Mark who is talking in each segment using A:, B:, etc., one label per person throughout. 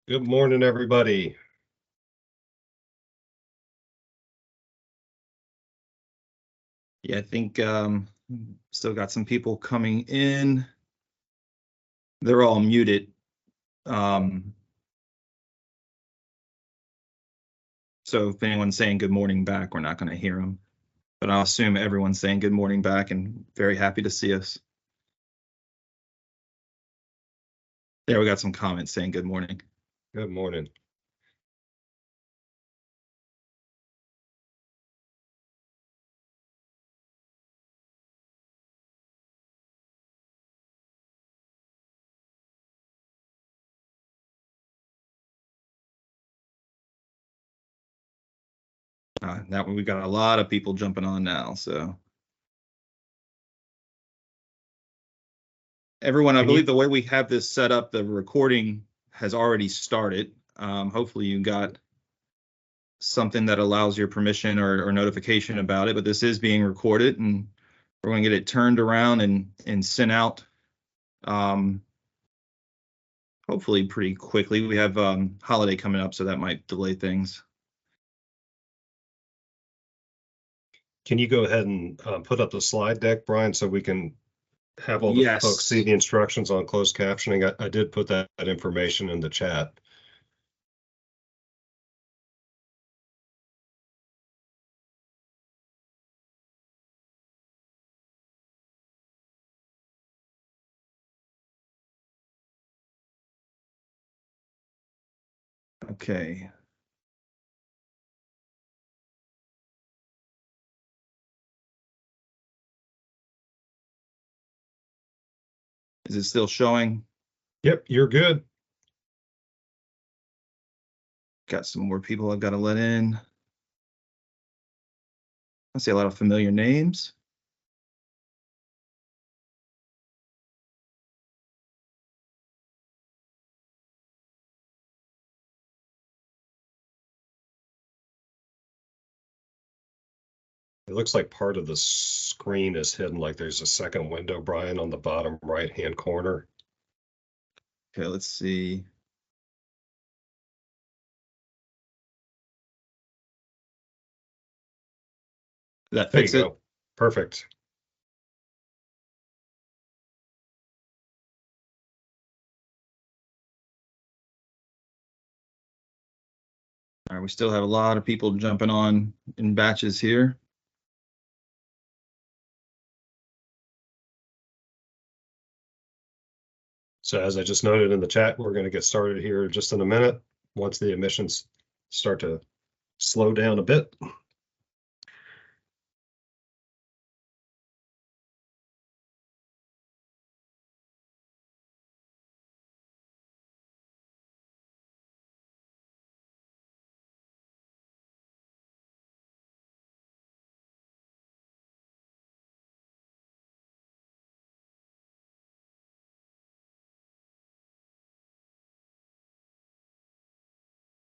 A: Good morning, everybody.
B: Yeah, I think still got some people coming in. They're all muted. So if anyone's saying good morning back, we're not going to hear them. But I'll assume everyone's saying good morning back and very happy to see us. There, we got some comments saying good morning.
A: Good morning.
B: That one, we got a lot of people jumping on now. So everyone, I believe the way we have this set up, the recording has already started. Hopefully you got something that allows your permission or notification about it, but this is being recorded and we're going to get it turned around and sent out hopefully pretty quickly. We have holiday coming up, so that might delay things.
A: Can you go ahead and put up the slide deck, Brian, so we can have all the folks see the instructions on closed captioning? I did put that information in the chat.
B: Okay. Is it still showing?
A: Yep, you're good.
B: Got some more people I've got to let in. I see a lot of familiar names.
A: It looks like part of the screen is hidden, like there's a second window, Brian, on the bottom right-hand corner.
B: Okay, let's see. That fix it?
A: Go. Perfect.
B: All right, we still have a lot of people jumping on in batches here.
A: So as I just noted in the chat, we're going to get started here just in a minute once the emissions start to slow down a bit.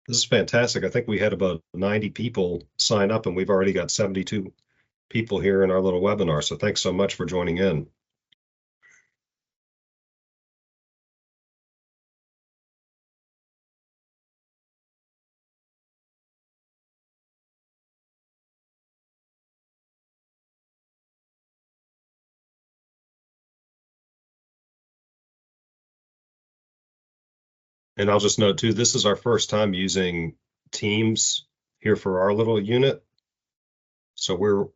A: This is fantastic. I think we had about 90 people sign up and we've already got 72 people here in our little webinar. So thanks so much for joining in. And I'll just note too, this is our first time using Teams here for our little unit. So we're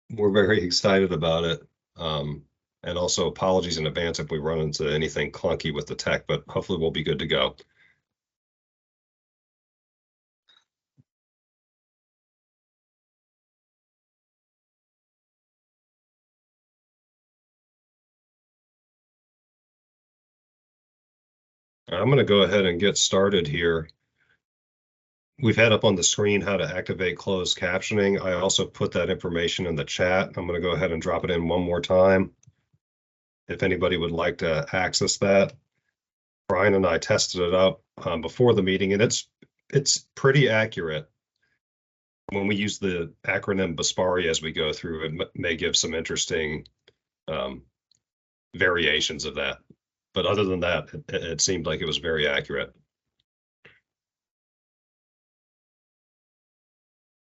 A: very excited about it. And also apologies in advance if we run into anything clunky with the tech, but hopefully we'll be good to go. I'm going to go ahead and get started here. We've had up on the screen how to activate closed captioning. I also put that information in the chat. I'm going to go ahead and drop it in one more time. If anybody would like to access that. Brian and I tested it up before the meeting, and it's pretty accurate. When we use the acronym BASPARI as we go through, it may give some interesting variations of that. But other than that, it seemed like it was very accurate.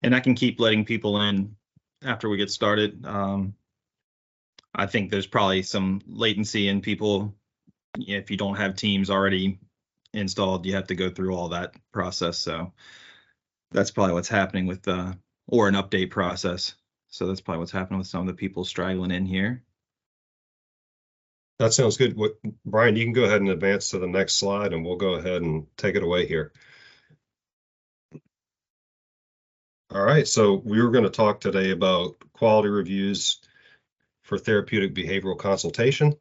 B: And I can keep letting people in after we get started. I think there's probably some latency in people. If you don't have Teams already installed, you have to go through all that process. So that's probably what's happening with or an update process. So that's probably what's happening with some of the people straggling in here.
A: That sounds good. Brian, you can go ahead and advance to the next slide, and we'll go ahead and take it away here. All right, so we were going to talk today about quality reviews for therapeutic behavioral consultation.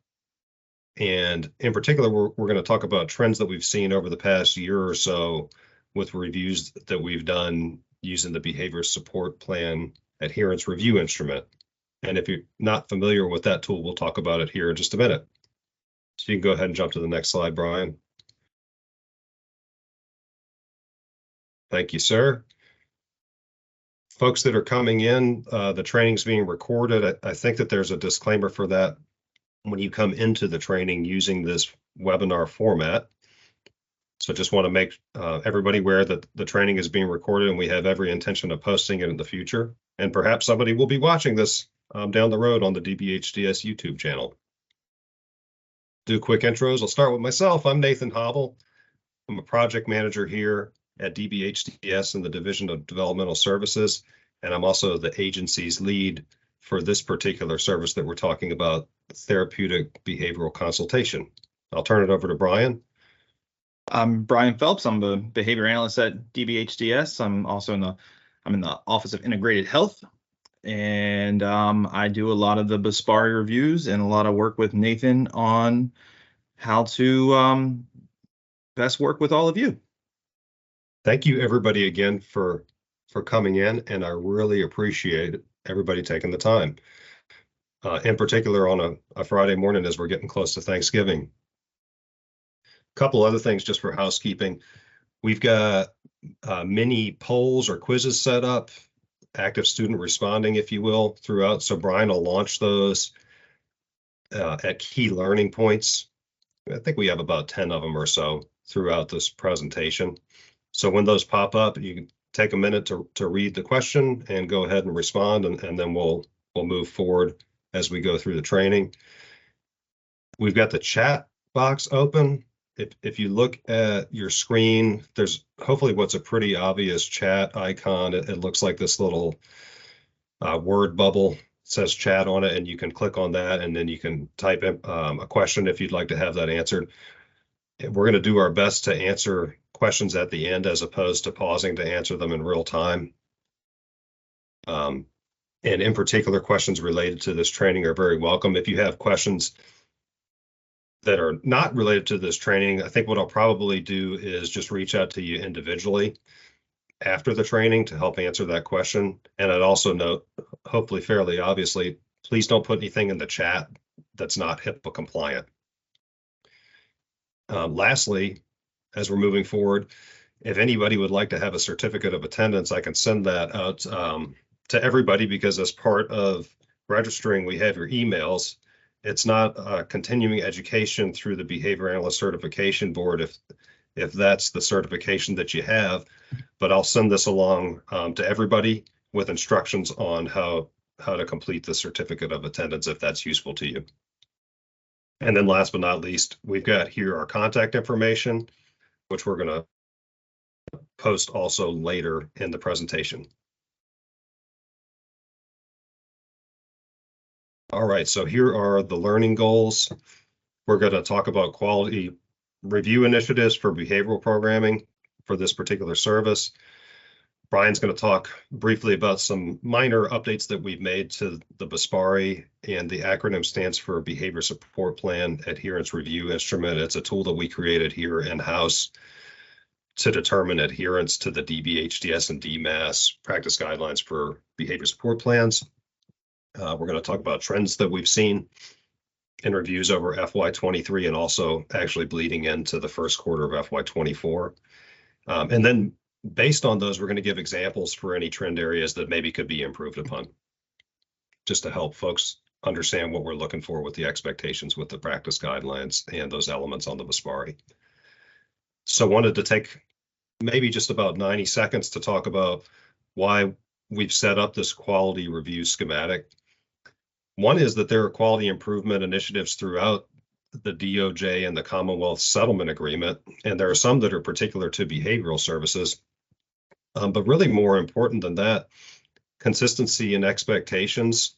A: And in particular, we're going to talk about trends that we've seen over the past year or so with reviews that we've done using the behavior support plan adherence review instrument. And if you're not familiar with that tool, we'll talk about it here in just a minute. So you can go ahead and jump to the next slide, Brian. Thank you, sir. Folks that are coming in, the training's being recorded. I think that there's a disclaimer for that when you come into the training using this webinar format. So just want to make everybody aware that the training is being recorded, and we have every intention of posting it in the future. And perhaps somebody will be watching this down the road on the DBHDS YouTube channel. Do quick intros. I'll start with myself. I'm Nathan Hobble. I'm a project manager here at DBHDS in the Division of Developmental Services, and I'm also the agency's lead for this particular service that we're talking about, therapeutic behavioral consultation. I'll turn it over to Brian.
B: I'm Brian Phelps. I'm the behavior analyst at DBHDS. I'm also in the Office of Integrated Health, and I do a lot of the Bespari reviews and a lot of work with Nathan on how to best work with all of you.
A: Thank you, everybody, again for coming in, and I really appreciate everybody taking the time. In particular on a Friday morning as we're getting close to Thanksgiving. A couple other things just for housekeeping. We've got mini polls or quizzes set up, active student responding, if you will, throughout. So Brian will launch those at key learning points. I think we have about 10 of them or so throughout this presentation. So when those pop up, you can take a minute to read the question and go ahead and respond, and then we'll move forward as we go through the training. We've got the chat box open. If you look at your screen, there's hopefully what's a pretty obvious chat icon. It looks like this little word bubble. It says chat on it, and you can click on that, and then you can type in a question if you'd like to have that answered. We're going to do our best to answer questions at the end as opposed to pausing to answer them in real time. And in particular, questions related to this training are very welcome. If you have questions that are not related to this training, I think what I'll probably do is just reach out to you individually after the training to help answer that question. And I'd also note, hopefully fairly obviously, please don't put anything in the chat that's not HIPAA compliant. Lastly, as we're moving forward, if anybody would like to have a certificate of attendance, I can send that out to everybody, because as part of registering, we have your emails. It's not continuing education through the Behavior Analyst Certification Board if that's the certification that you have, but I'll send this along to everybody with instructions on how to complete the certificate of attendance if that's useful to you. And then last but not least, we've got here our contact information, which we're going to post also later in the presentation. All right, so here are the learning goals. We're going to talk about quality review initiatives for behavioral programming for this particular service. Brian's going to talk briefly about some minor updates that we've made to the Bespari, and the acronym stands for Behavior Support Plan Adherence Review Instrument. It's a tool that we created here in-house to determine adherence to the DBHDS and DMAS practice guidelines for behavior support plans. We're going to talk about trends that we've seen in reviews over FY23 and also actually bleeding into the first quarter of FY24. And then based on those, we're going to give examples for any trend areas that maybe could be improved upon, just to help folks understand what we're looking for with the expectations with the practice guidelines and those elements on the BSPARI. So wanted to take maybe just about 90 seconds to talk about why we've set up this quality review schematic. One is that there are quality improvement initiatives throughout the DOJ and the Commonwealth Settlement Agreement, and there are some that are particular to behavioral services. But really more important than that, consistency in expectations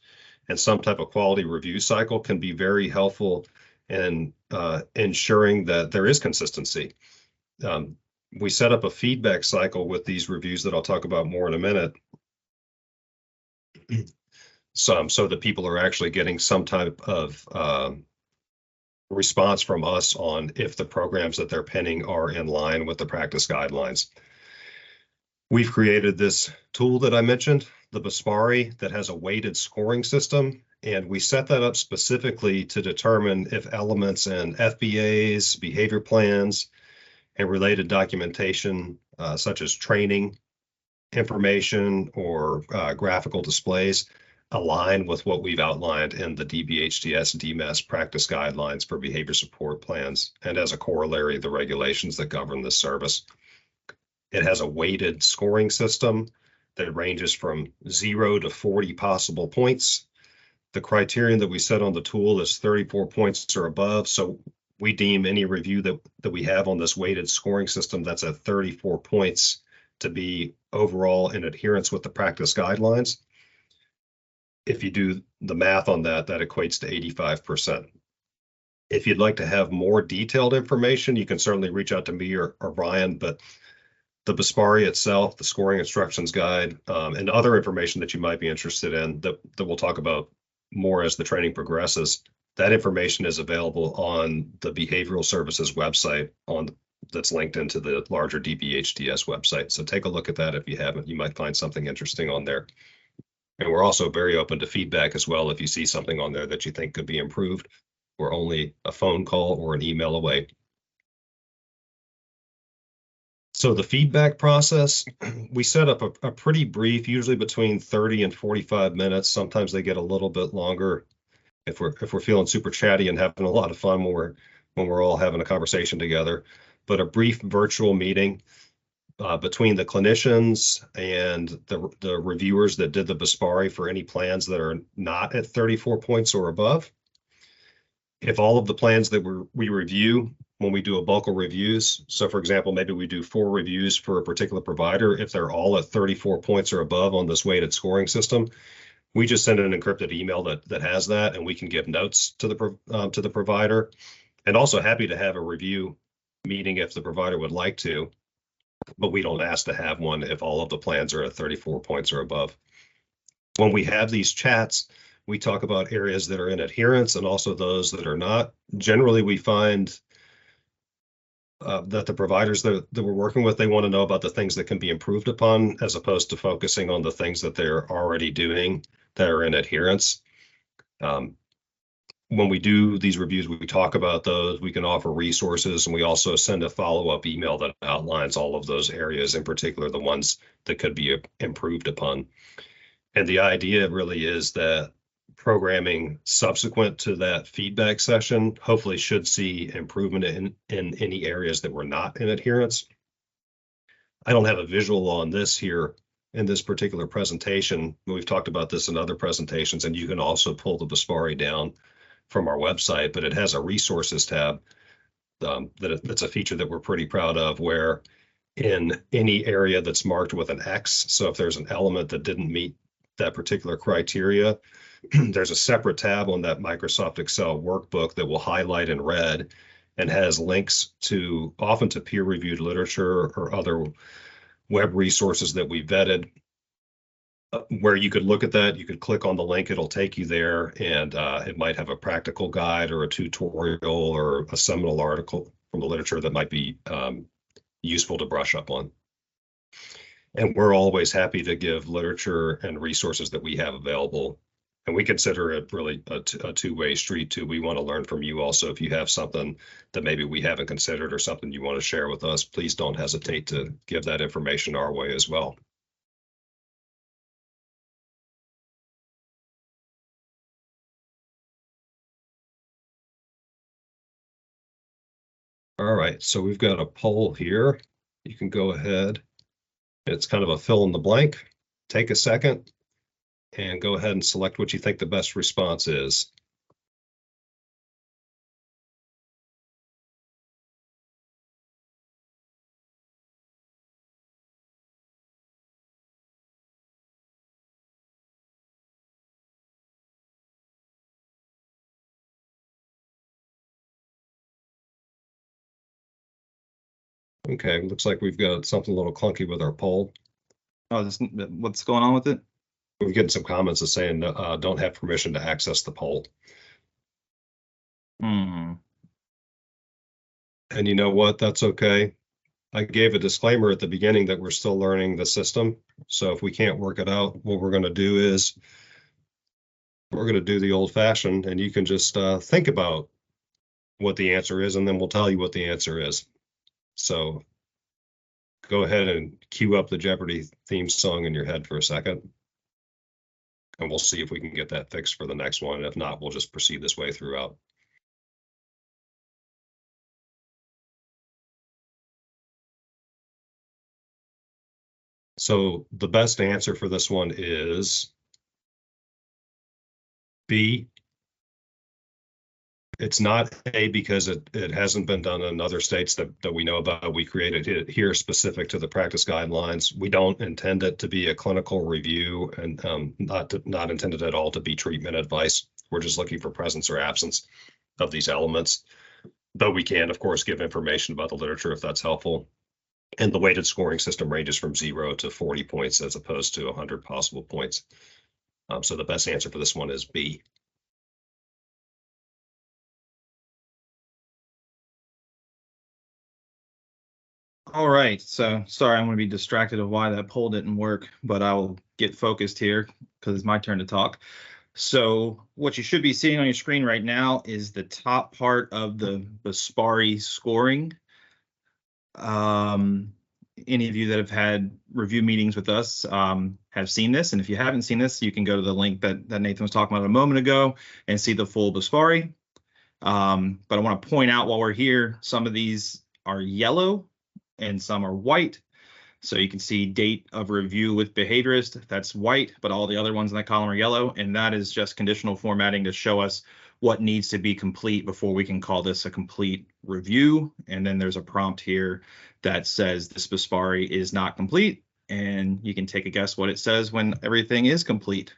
A: and some type of quality review cycle can be very helpful in ensuring that there is consistency. We set up a feedback cycle with these reviews that I'll talk about more in a minute. So that people are actually getting some type of response from us on if the programs that they're penning are in line with the practice guidelines. We've created this tool that I mentioned, the BSPARI, that has a weighted scoring system, and we set that up specifically to determine if elements in FBAs, behavior plans, and related documentation, such as training information or graphical displays, align with what we've outlined in the DBHDS DMAS practice guidelines for behavior support plans, and as a corollary, the regulations that govern this service. It has a weighted scoring system that ranges from 0 to 40 possible points. The criterion that we set on the tool is 34 points or above, so we deem any review that we have on this weighted scoring system that's at 34 points to be overall in adherence with the practice guidelines. If you do the math on that, that equates to 85%. If you'd like to have more detailed information, you can certainly reach out to me or Brian, but the BSPARI itself, the scoring instructions guide, and other information that you might be interested in that we'll talk about more as the training progresses, that information is available on the behavioral services website that's linked into the larger DBHDS website. So take a look at that if you haven't. You might find something interesting on there. And we're also very open to feedback as well. If you see something on there that you think could be improved, we're only a phone call or an email away. So the feedback process, we set up a pretty brief, usually between 30 and 45 minutes. Sometimes they get a little bit longer if we're feeling super chatty and having a lot of fun when we're all having a conversation together. But a brief virtual meeting between the clinicians and the reviewers that did the BSPARI for any plans that are not at 34 points or above. If all of the plans that we review when we do a bulk of reviews, so for example, maybe we do 4 reviews for a particular provider, if they're all at 34 points or above on this weighted scoring system, we just send an encrypted email that has that, and we can give notes to the provider. And also happy to have a review meeting if the provider would like to, but we don't ask to have one if all of the plans are at 34 points or above. When we have these chats, we talk about areas that are in adherence and also those that are not. Generally, we find that the providers that we're working with, they want to know about the things that can be improved upon, as opposed to focusing on the things that they're already doing that are in adherence. When we do these reviews, we talk about those, we can offer resources, and we also send a follow-up email that outlines all of those areas, in particular, the ones that could be improved upon. And the idea really is that programming subsequent to that feedback session hopefully should see improvement in any areas that were not in adherence. I don't have a visual on this here in this particular presentation. We've talked about this in other presentations, and you can also pull the BSPARI down from our website, but it has a resources tab that's a feature that we're pretty proud of, where in any area that's marked with an X, so if there's an element that didn't meet that particular criteria, there's a separate tab on that Microsoft Excel workbook that will highlight in red and has links to often to peer-reviewed literature or other web resources that we vetted, where you could look at that. You could click on the link, it'll take you there, and it might have a practical guide or a tutorial or a seminal article from the literature that might be useful to brush up on. And we're always happy to give literature and resources that we have available. And we consider it really a two-way street too. We want to learn from you also. If you have something that maybe we haven't considered or something you want to share with us, please don't hesitate to give that information our way as well. All right, so we've got a poll here. You can go ahead. It's kind of a fill in the blank. Take a second and go ahead and select what you think the best response is. Okay, looks like we've got something a little clunky with our poll.
B: Oh, what's going on with it?
A: We're getting some comments that saying don't have permission to access the poll.
B: Hmm.
A: And you know what? That's okay. I gave a disclaimer at the beginning that we're still learning the system. So if we can't work it out, what we're going to do is we're going to do the old fashioned, and you can just think about what the answer is, and then we'll tell you what the answer is. So go ahead and cue up the Jeopardy theme song in your head for a second. And we'll see if we can get that fixed for the next one. If not, we'll just proceed this way throughout. So the best answer for this one is B. It's not A because it hasn't been done in other states that we know about. We created it here specific to the practice guidelines. We don't intend it to be a clinical review and not intended at all to be treatment advice. We're just looking for presence or absence of these elements. Though we can, of course, give information about the literature if that's helpful. And the weighted scoring system ranges from 0 to 40 points as opposed to 100 possible points. So the best answer for this one is B.
B: All right, so sorry, I'm going to be distracted of why that poll didn't work, but I will get focused here because it's my turn to talk. So what you should be seeing on your screen right now is the top part of the Bespari scoring. Any of you that have had review meetings with us have seen this, and if you haven't seen this, you can go to the link that Nathan was talking about a moment ago and see the full Bespari. But I want to point out while we're here, some of these are yellow and some are white. So you can see date of review with behaviorist, that's white, but all the other ones in that column are yellow. And that is just conditional formatting to show us what needs to be complete before we can call this a complete review. And then there's a prompt here that says this Bespari is not complete. And you can take a guess what it says when everything is complete.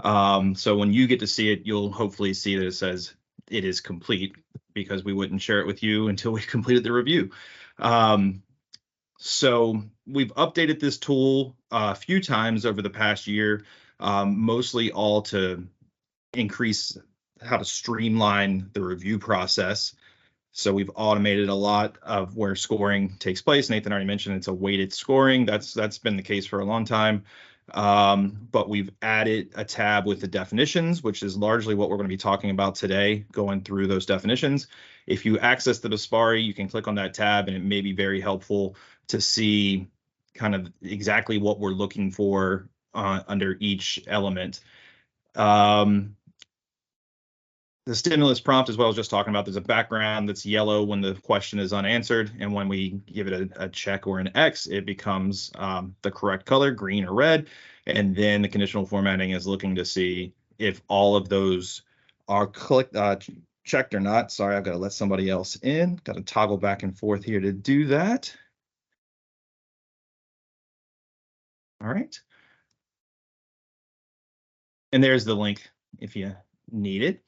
B: So when you get to see it, you'll hopefully see that it says it is complete because we wouldn't share it with you until we completed the review. So we've updated this tool a few times over the past year, mostly all to increase how to streamline the review process. So we've automated a lot of where scoring takes place. Nathan already mentioned it's a weighted scoring. That's been the case for a long time. But we've added a tab with the definitions, which is largely what we're going to be talking about today, going through those definitions. If you access the Bespari, you can click on that tab, and it may be very helpful to see kind of exactly what we're looking for under each element. The stimulus prompt, as well as just talking about, there's a background that's yellow when the question is unanswered, and when we give it a check or an X, it becomes the correct color, green or red. And then the conditional formatting is looking to see if all of those are checked or not. Sorry, I've got to let somebody else in. Got to toggle back and forth here to do that. All right. And there's the link if you need it.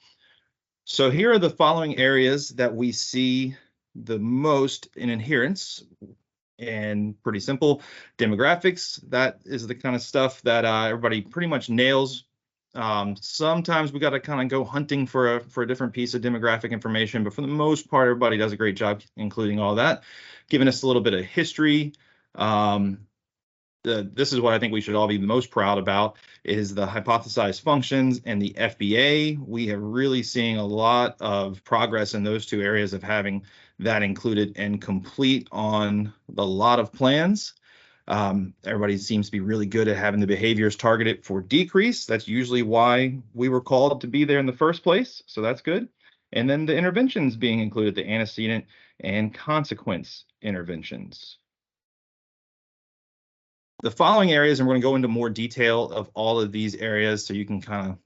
B: So here are the following areas that we see the most in adherence, and pretty simple. Demographics, that is the kind of stuff that everybody pretty much nails. Sometimes we got to kind of go hunting for a different piece of demographic information, but for the most part, everybody does a great job including all that, giving us a little bit of history. This is what I think we should all be the most proud about, is the hypothesized functions and the FBA. We are really seeing a lot of progress in those two areas of having that included and complete on a lot of plans. Everybody seems to be really good at having the behaviors targeted for decrease. That's usually why we were called to be there in the first place. So that's good. And then the interventions being included, the antecedent and consequence interventions. The following areas, and we're going to go into more detail of all of these areas so you can kind of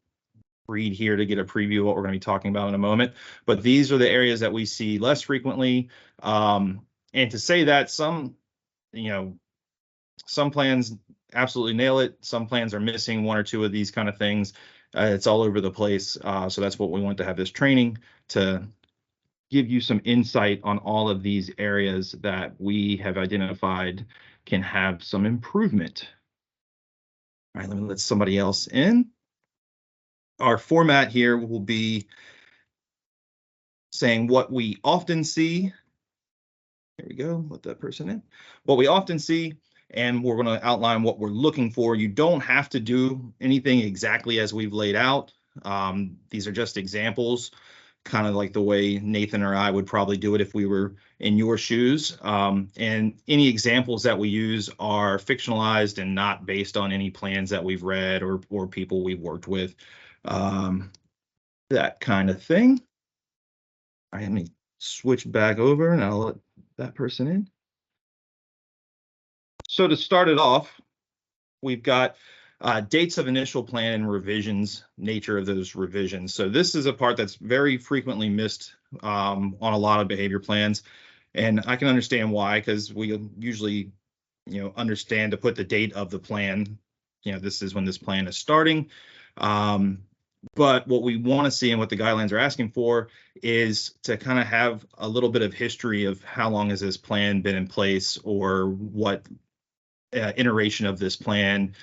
B: read here to get a preview of what we're going to be talking about in a moment. But these are the areas that we see less frequently. And to say that some plans absolutely nail it. Some plans are missing one or two of these kind of things. It's all over the place. So that's what we want to have this training to give you some insight on all of these areas that we have identified can have some improvement. All right, let me let somebody else in. Our format here will be saying what we often see. There we go, let that person in. What we often see, and we're going to outline what we're looking for. You don't have to do anything exactly as we've laid out. These are just examples, kind of like the way Nathan or I would probably do it if we were in your shoes. And any examples that we use are fictionalized and not based on any plans that we've read or people we've worked with, that kind of thing. All right, let me switch back over and I'll let that person in. So to start it off, we've got dates of initial plan and revisions, nature of those revisions. So this is a part that's very frequently missed on a lot of behavior plans. And I can understand why, because we usually, understand to put the date of the plan. This is when this plan is starting. But what we want to see and what the guidelines are asking for is to kind of have a little bit of history of how long has this plan been in place, or what iteration of this plan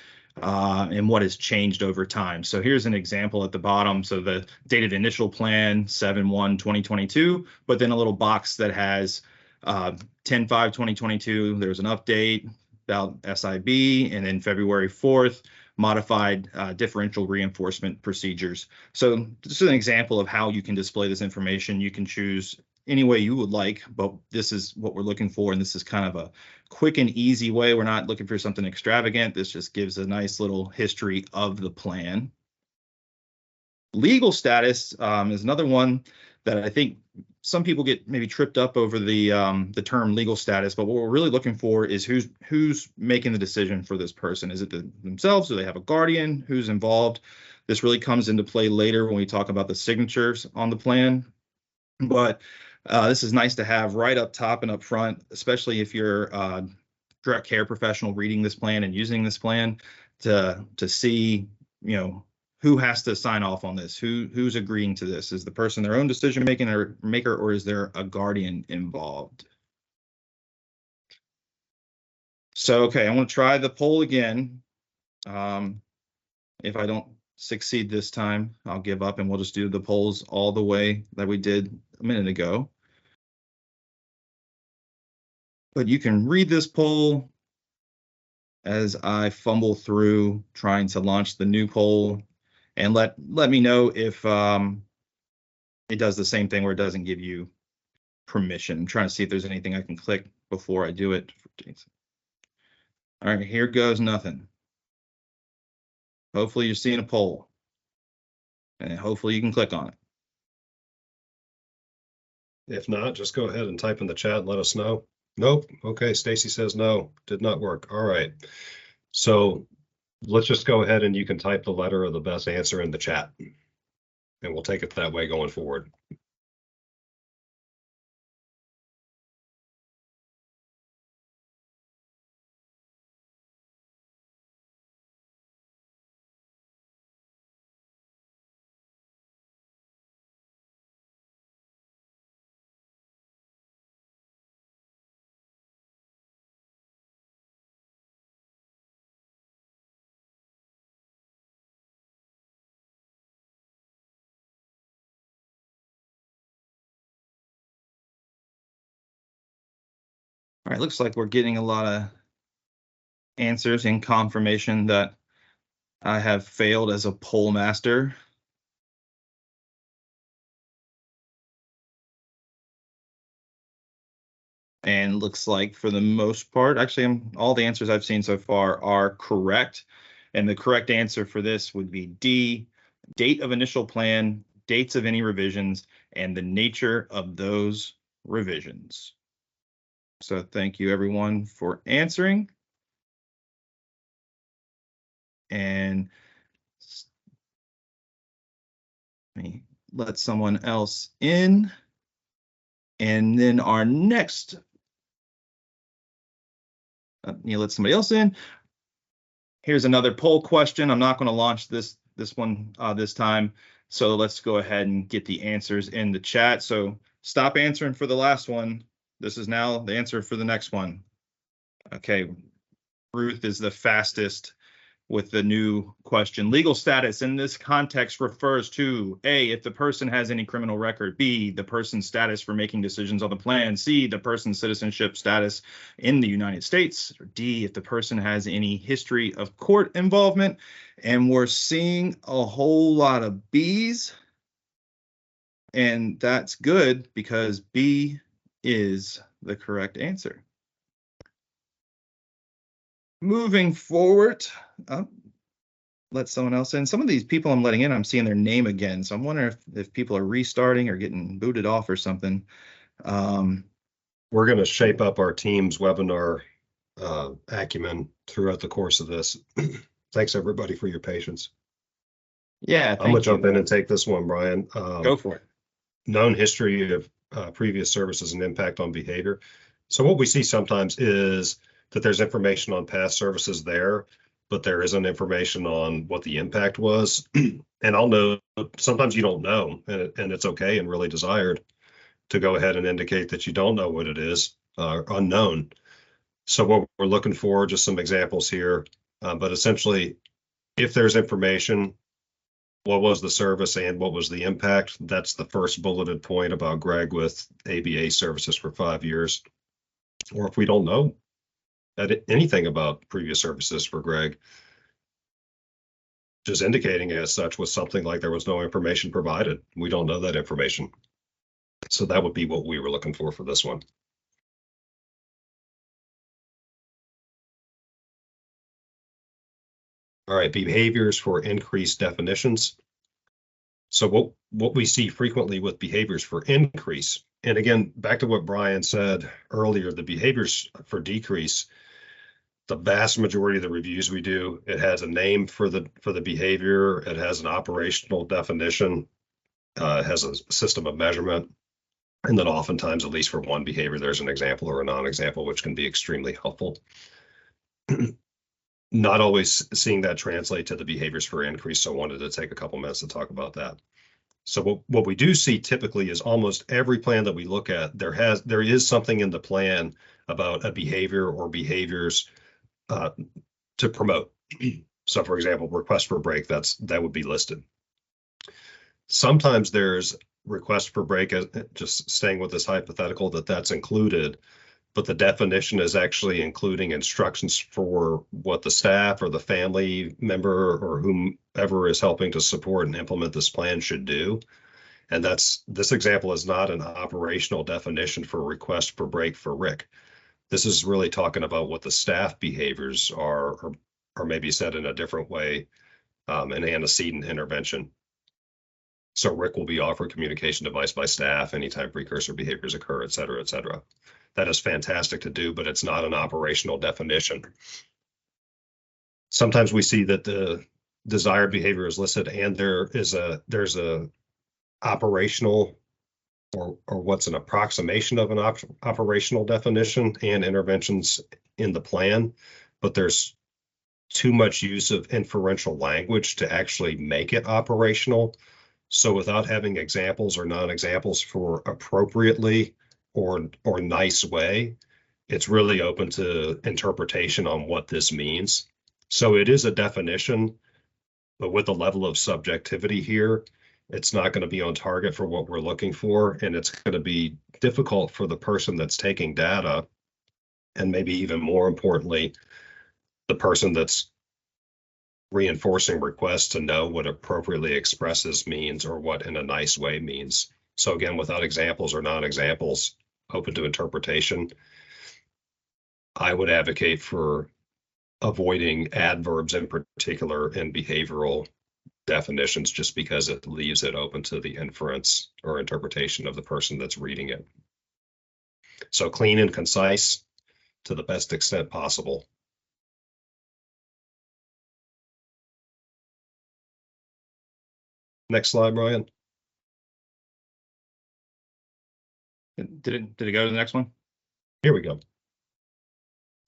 B: and what has changed over time. So here's an example at the bottom. So the dated initial plan 7/1/2022, but then a little box that has 10/5/2022. There's an update about SIB, and then February 4th, modified differential reinforcement procedures. So this is an example of how you can display this information. You can choose any way you would like, but this is what we're looking for, and this is kind of a quick and easy way. We're not looking for something extravagant. This just gives a nice little history of the plan. Legal status is another one that I think some people get maybe tripped up over the term legal status, but what we're really looking for is who's making the decision for this person. Is it themselves? Do they have a guardian? Who's involved? This really comes into play later when we talk about the signatures on the plan. But this is nice to have right up top and up front, especially if you're a direct care professional reading this plan and using this plan, to see, who has to sign off on this, who's agreeing to this. Is the person their own decision maker, or is there a guardian involved? So, okay, I want to try the poll again. If I don't succeed this time, I'll give up and we'll just do the polls all the way that we did a minute ago. But you can read this poll as I fumble through trying to launch the new poll, and let me know if it does the same thing where it doesn't give you permission. I'm trying to see if there's anything I can click before I do it. All right, here goes nothing. Hopefully you're seeing a poll, and hopefully you can click on it.
A: If not, just go ahead and type in the chat and let us know. Nope. Okay, Stacy says no, did not work. All right. So let's just go ahead and you can type the letter of the best answer in the chat, and we'll take it that way going forward.
B: All right, looks like we're getting a lot of answers and confirmation that I have failed as a poll master. And looks like for the most part, actually, all the answers I've seen so far are correct. And the correct answer for this would be D, date of initial plan, dates of any revisions, and the nature of those revisions. So thank you everyone for answering. And let me let someone else in. And then our next, let somebody else in. Here's another poll question. I'm not going to launch this one this time. So let's go ahead and get the answers in the chat. So stop answering for the last one. This is now the answer for the next one. Okay, Ruth is the fastest with the new question. Legal status in this context refers to A, if the person has any criminal record, B, the person's status for making decisions on the plan, C, the person's citizenship status in the United States, or D, if the person has any history of court involvement. And we're seeing a whole lot of B's, and that's good because B is the correct answer. Moving forward, let someone else in. Some of these people I'm letting in, I'm seeing their name again. So I'm wondering if people are restarting or getting booted off or something.
A: We're going to shape up our team's webinar acumen throughout the course of this. Thanks, everybody, for your patience.
B: Yeah,
A: I'm going to jump in and take this one, Brian.
B: Go for it.
A: Known history of previous services and impact on behavior. So what we see sometimes is that there's information on past services there, but there isn't information on what the impact was. And I'll know sometimes you don't know, and it's okay and really desired to go ahead and indicate that you don't know what it is, unknown. So what we're looking for, just some examples here, but essentially, if there's information, what was the service and what was the impact? That's the first bulleted point about Greg with ABA services for 5 years. Or if we don't know anything about previous services for Greg, just indicating as such with something like there was no information provided. We don't know that information. So that would be what we were looking for this one. All right, behaviors for increased definitions. So what we see frequently with behaviors for increase, and again, back to what Brian said earlier, the behaviors for decrease, the vast majority of the reviews we do, it has a name for the behavior, it has an operational definition, it has a system of measurement, and then oftentimes, at least for one behavior, there's an example or a non-example, which can be extremely helpful. Not always seeing that translate to the behaviors for increase, so I wanted to take a couple minutes to talk about that. So what we do see typically is almost every plan that we look at, there is something in the plan about a behavior or behaviors to promote. So for example, request for break, that would be listed. Sometimes there's request for break, just staying with this hypothetical, that's included, but the definition is actually including instructions for what the staff or the family member or whomever is helping to support and implement this plan should do. And this example is not an operational definition for request for break for Rick. This is really talking about what the staff behaviors are, or maybe said in a different way, an antecedent intervention. So Rick will be offered communication device by staff anytime precursor behaviors occur, et cetera, et cetera. That is fantastic to do, but it's not an operational definition. Sometimes we see that the desired behavior is listed and there's a operational or what's an approximation of an operational definition and interventions in the plan, but there's too much use of inferential language to actually make it operational. So without having examples or non-examples for appropriately or nice way, it's really open to interpretation on what this means. So it is a definition, but with the level of subjectivity here, it's not going to be on target for what we're looking for, and it's going to be difficult for the person that's taking data, and maybe even more importantly, the person that's reinforcing requests to know what appropriately expresses means or what in a nice way means. So again, without examples or non-examples, open to interpretation, I would advocate for avoiding adverbs in particular in behavioral definitions, just because it leaves it open to the inference or interpretation of the person that's reading it. So clean and concise to the best extent possible. Next slide, Brian.
B: Did it go to the next one?
A: Here we go.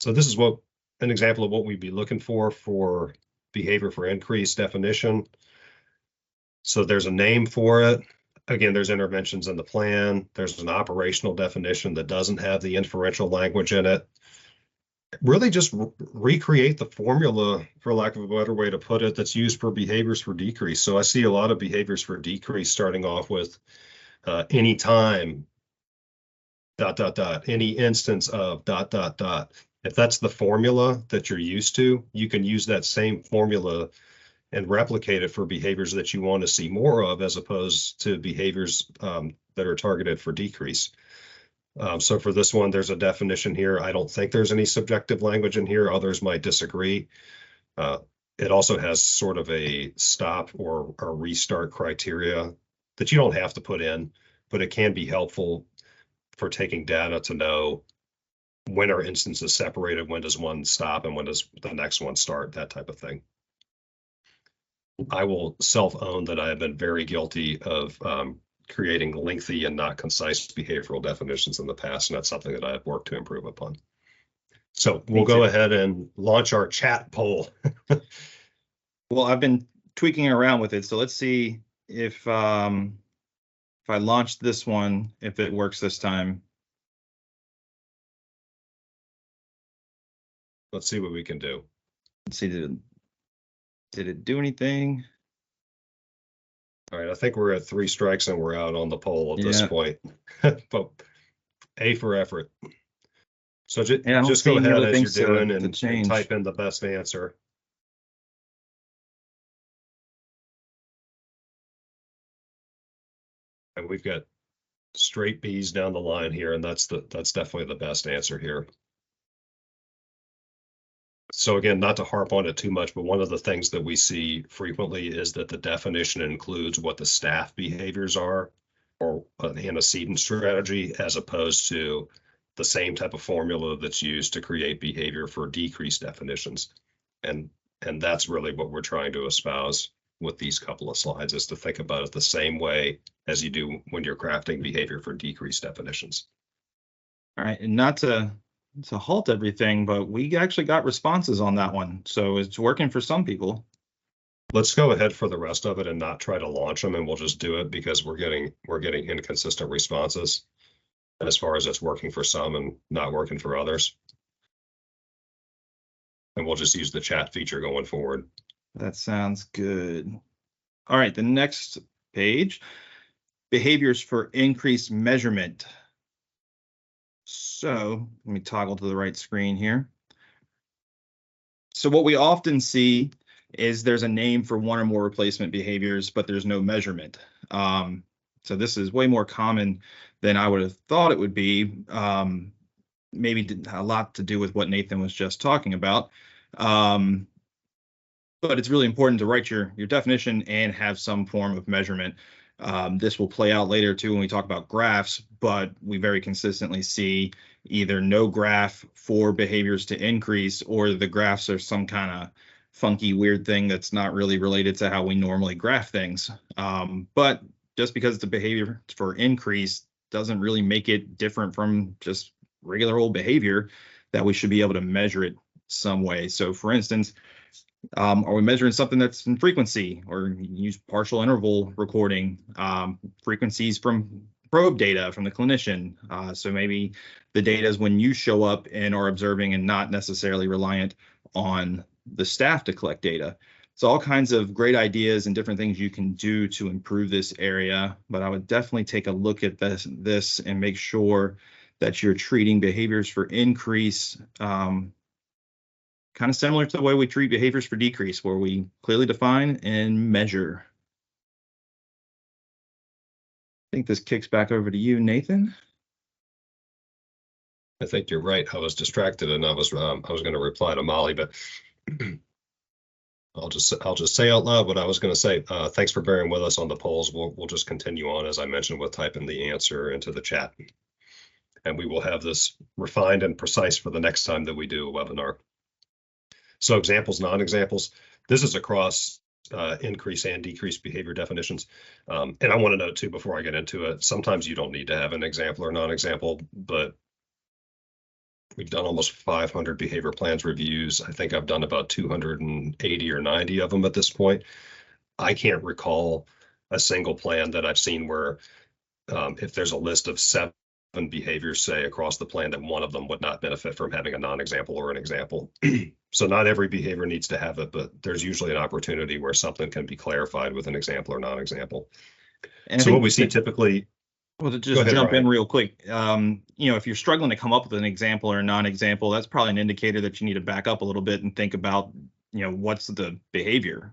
A: So this is an example of what we'd be looking for behavior for increase definition. So there's a name for it. Again, there's interventions in the plan. There's an operational definition that doesn't have the inferential language in it. Really just recreate the formula, for lack of a better way to put it, that's used for behaviors for decrease. So I see a lot of behaviors for decrease starting off with anytime, ... any instance of ... If that's the formula that you're used to, you can use that same formula and replicate it for behaviors that you want to see more of, as opposed to behaviors that are targeted for decrease. So for this one, there's a definition here. I don't think there's any subjective language in here. Others might disagree. It also has sort of a stop or a restart criteria that you don't have to put in, but it can be helpful for taking data to know when are instances separated, when does one stop, and when does the next one start, that type of thing. I will self-own that I have been very guilty of creating lengthy and not concise behavioral definitions in the past, and that's something that I've worked to improve upon. So we'll go ahead and launch our chat poll.
B: Well, I've been tweaking around with it, so let's see if I launch this one, if it works this time.
A: Let's see what we can do.
B: Let's see, did it do anything?
A: All right, I think we're at 3 strikes and we're out on the poll at this point. But A for effort. So just go ahead as you're doing and type in the best answer. And we've got straight B's down the line here, and that's definitely the best answer here. So again, not to harp on it too much, but one of the things that we see frequently is that the definition includes what the staff behaviors are, or an antecedent strategy, as opposed to the same type of formula that's used to create behavior for decrease definitions. And that's really what we're trying to espouse with these couple of slides, is to think about it the same way as you do when you're crafting behavior for decrease definitions.
B: All right, and not to halt everything, but we actually got responses on that one, so it's working for some people.
A: Let's go ahead for the rest of it and not try to launch them, and we'll just do it because we're getting inconsistent responses as far as it's working for some and not working for others. And we'll just use the chat feature going forward.
B: That sounds good. All right, the next page, behaviors for increased measurement. So let me toggle to the right screen here. So what we often see is there's a name for one or more replacement behaviors, but there's no measurement. So this is way more common than I would have thought it would be. Maybe a lot to do with what Nathan was just talking about. But it's really important to write your definition and have some form of measurement. This will play out later too when we talk about graphs, but we very consistently see either no graph for behaviors to increase, or the graphs are some kind of funky, weird thing that's not really related to how we normally graph things. But just because it's a behavior for increase doesn't really make it different from just regular old behavior, that we should be able to measure it some way. So for instance, are we measuring something that's in frequency, or use partial interval recording, frequencies from probe data from the clinician? So maybe the data is when you show up and are observing and not necessarily reliant on the staff to collect data. So all kinds of great ideas and different things you can do to improve this area, but I would definitely take a look at this and make sure that you're treating behaviors for increase kind of similar to the way we treat behaviors for decrease, where we clearly define and measure. I think this kicks back over to you, Nathan.
A: I think you're right. I was distracted, and I was going to reply to Molly, but I'll just say out loud what I was going to say. Thanks for bearing with us on the polls. We'll just continue on, as I mentioned, with typing the answer into the chat. And we will have this refined and precise for the next time that we do a webinar. So examples, non-examples, this is across increase and decrease behavior definitions. And I want to note too, before I get into it, sometimes you don't need to have an example or non-example, but we've done almost 500 behavior plans reviews. I think I've done about 280 or 90 of them at this point. I can't recall a single plan that I've seen where if there's a list of 7 behaviors, say, across the plan, that one of them would not benefit from having a non-example or an example. So not every behavior needs to have it, but there's usually an opportunity where something can be clarified with an example or non-example.
B: And
A: so what we see typically.
B: Well, to just jump in real quick, if you're struggling to come up with an example or a non-example, that's probably an indicator that you need to back up a little bit and think about, what's the behavior.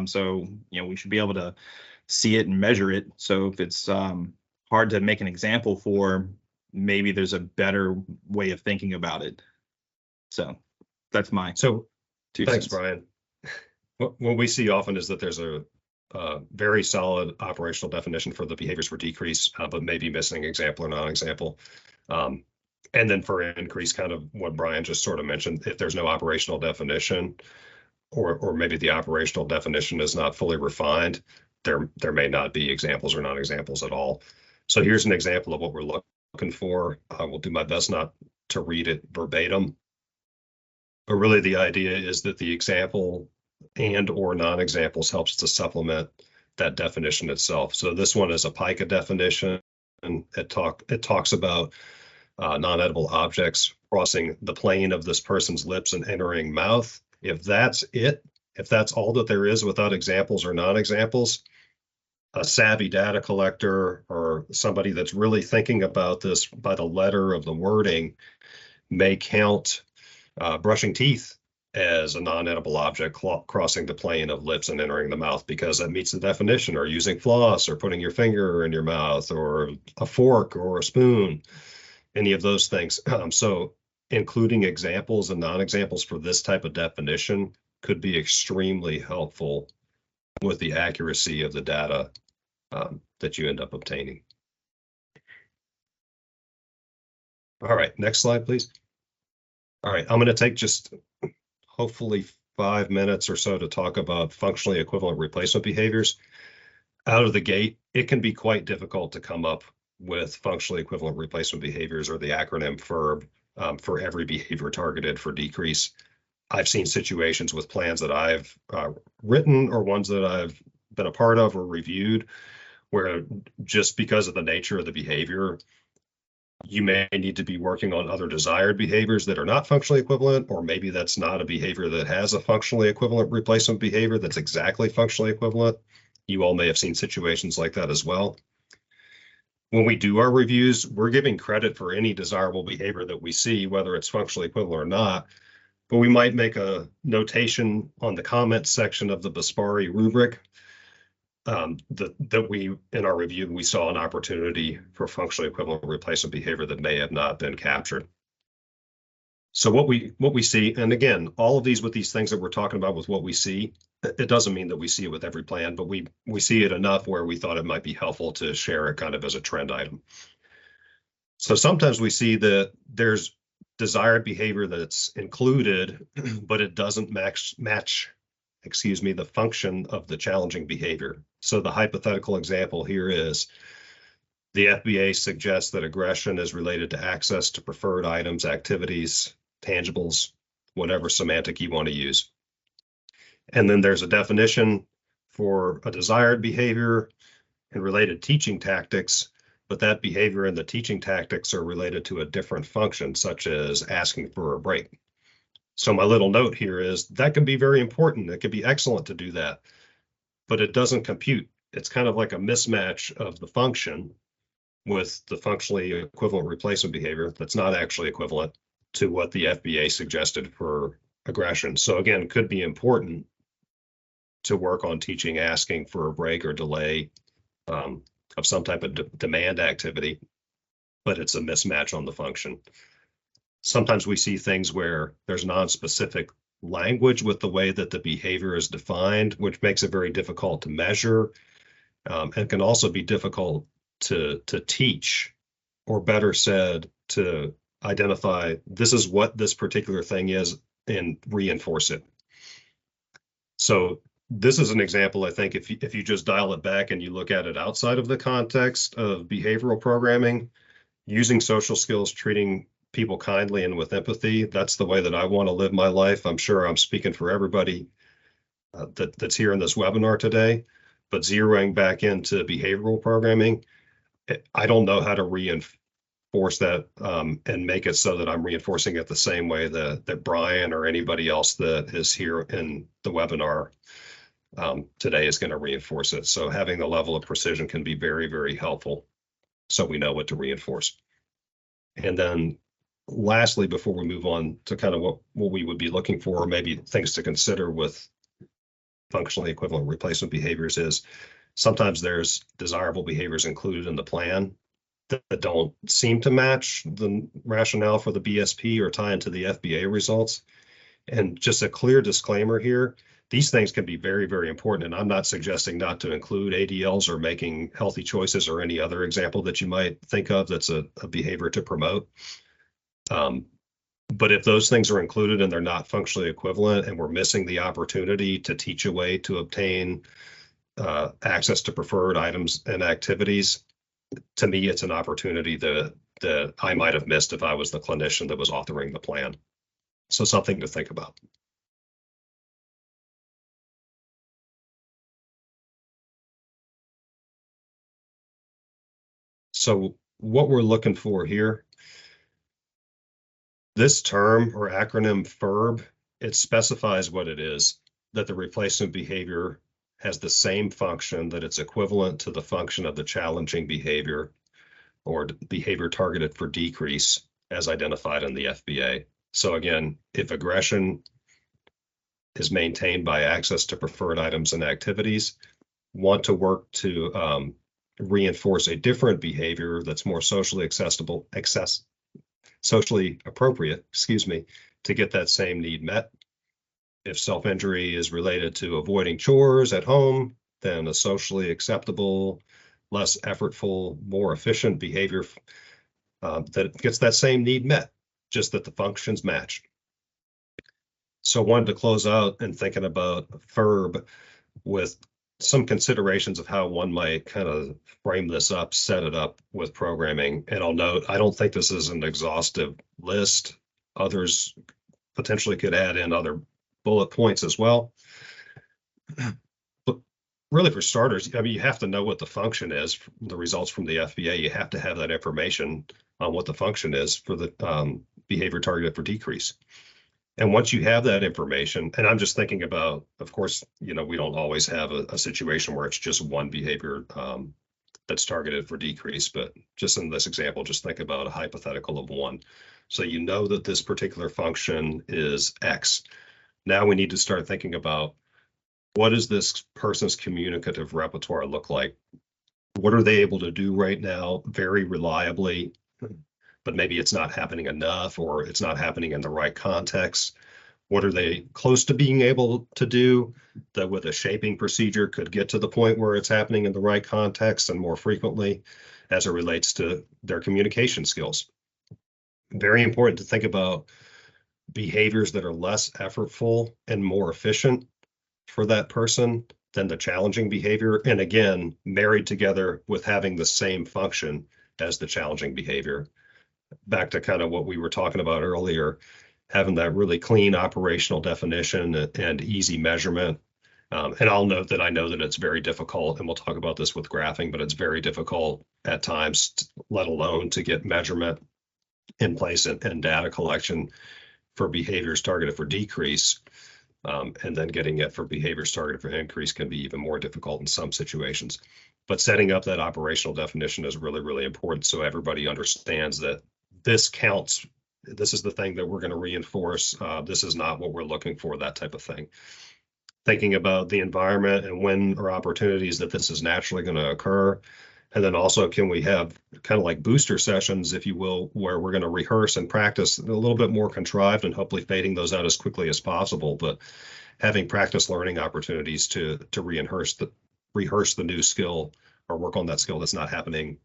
B: So we should be able to see it and measure it. So if it's hard to make an example for, maybe there's a better way of thinking about it. So that's my
A: two
B: cents.
A: Brian. What we see often is that there's a very solid operational definition for the behaviors for decrease, but maybe missing example or non-example. And then for increase, kind of what Brian just sort of mentioned, if there's no operational definition, or maybe the operational definition is not fully refined, there may not be examples or non-examples at all. So here's an example of what we're looking for. I will do my best not to read it verbatim, but really the idea is that the example and or non-examples helps to supplement that definition itself. So this one is a PICA definition, and it talks about non-edible objects crossing the plane of this person's lips and entering mouth. If that's it, if that's all that there is without examples or non-examples, a savvy data collector or somebody that's really thinking about this by the letter of the wording may count brushing teeth as a non-edible object crossing the plane of lips and entering the mouth, because that meets the definition, or using floss, or putting your finger in your mouth, or a fork or a spoon, any of those things. So including examples and non-examples for this type of definition could be extremely helpful with the accuracy of the data that you end up obtaining. All right, next slide, please. All right, I'm going to take just hopefully 5 minutes or so to talk about functionally equivalent replacement behaviors. Out of the gate, it can be quite difficult to come up with functionally equivalent replacement behaviors, or the acronym FERB, for every behavior targeted for decrease. I've seen situations with plans that I've written or ones that I've been a part of or reviewed, where just because of the nature of the behavior, you may need to be working on other desired behaviors that are not functionally equivalent, or maybe that's not a behavior that has a functionally equivalent replacement behavior that's exactly functionally equivalent. You all may have seen situations like that as well. When we do our reviews, we're giving credit for any desirable behavior that we see, whether it's functionally equivalent or not, but we might make a notation on the comments section of the Bespari rubric that we, in our review, we saw an opportunity for functionally equivalent replacement behavior that may have not been captured. So what we see, and again, all of these with these things that we're talking about with what we see, it doesn't mean that we see it with every plan, but we see it enough where we thought it might be helpful to share it kind of as a trend item. So sometimes we see that there's desired behavior that's included, but it doesn't match the function of the challenging behavior. So the hypothetical example here is the FBA suggests that aggression is related to access to preferred items, activities, tangibles, whatever semantic you want to use. And then there's a definition for a desired behavior and related teaching tactics, but that behavior and the teaching tactics are related to a different function, such as asking for a break. So my little note here is that can be very important. It can be excellent to do that, but it doesn't compute. It's kind of like a mismatch of the function with the functionally equivalent replacement behavior that's not actually equivalent to what the FBA suggested for aggression. So again, it could be important to work on teaching asking for a break or delay of some type of demand activity, but it's a mismatch on the function. Sometimes we see things where there's non-specific language with the way that the behavior is defined, which makes it very difficult to measure, and can also be difficult to teach or better said, to identify this is what this particular thing is and reinforce it. So this is an example, I think, if you just dial it back and you look at it outside of the context of behavioral programming, using social skills, treating people kindly and with empathy, that's the way that I want to live my life. I'm sure I'm speaking for everybody that's here in this webinar today, but zeroing back into behavioral programming, I don't know how to reinforce that and make it so that I'm reinforcing it the same way that Brian or anybody else that is here in the webinar today is going to reinforce it. So having the level of precision can be very, very helpful so we know what to reinforce. And then lastly, before we move on to kind of what we would be looking for, or maybe things to consider with functionally equivalent replacement behaviors, is sometimes there's desirable behaviors included in the plan that don't seem to match the rationale for the BSP or tie into the FBA results. And just a clear disclaimer here, these things can be very, very important. And I'm not suggesting not to include ADLs or making healthy choices or any other example that you might think of that's a behavior to promote. But if those things are included and they're not functionally equivalent and we're missing the opportunity to teach a way to obtain access to preferred items and activities, to me, it's an opportunity that I might have missed if I was the clinician that was authoring the plan. So something to think about. So what we're looking for here, this term or acronym FERB, it specifies what it is, that the replacement behavior has the same function, that it's equivalent to the function of the challenging behavior or behavior targeted for decrease as identified in the FBA. So again, if aggression is maintained by access to preferred items and activities, want to work to reinforce a different behavior that's more socially socially appropriate, to get that same need met. If self-injury is related to avoiding chores at home, then a socially acceptable, less effortful, more efficient behavior that gets that same need met, just that the functions match. So I wanted to close out and thinking about FERB with some considerations of how one might kind of frame this up, set it up with programming. And I'll note, I don't think this is an exhaustive list. Others potentially could add in other bullet points as well. But really, for starters, I mean, you have to know what the function is, the results from the FBA. You have to have that information on what the function is for the behavior targeted for decrease. And once you have that information, and I'm just thinking about, of course, we don't always have a situation where it's just one behavior that's targeted for decrease, but just in this example, just think about a hypothetical of one. So you know that this particular function is X. Now we need to start thinking about, what does this person's communicative repertoire look like? What are they able to do right now very reliably? But maybe it's not happening enough, or it's not happening in the right context. What are they close to being able to do that with a shaping procedure could get to the point where it's happening in the right context and more frequently as it relates to their communication skills? Very important to think about behaviors that are less effortful and more efficient for that person than the challenging behavior. And again, married together with having the same function as the challenging behavior. Back to kind of what we were talking about earlier, having that really clean operational definition and easy measurement. And I'll note that I know that it's very difficult, and we'll talk about this with graphing, but it's very difficult at times, let alone to get measurement in place and data collection for behaviors targeted for decrease. And then getting it for behaviors targeted for increase can be even more difficult in some situations. But setting up that operational definition is really, really important, so everybody understands that this counts. This is the thing that we're going to reinforce. This is not what we're looking for, that type of thing. Thinking about the environment and when or opportunities that this is naturally going to occur. And then also, can we have kind of like booster sessions, if you will, where we're going to rehearse and practice a little bit more contrived and hopefully fading those out as quickly as possible, but having practice learning opportunities to rehearse the new skill or work on that skill that's not happening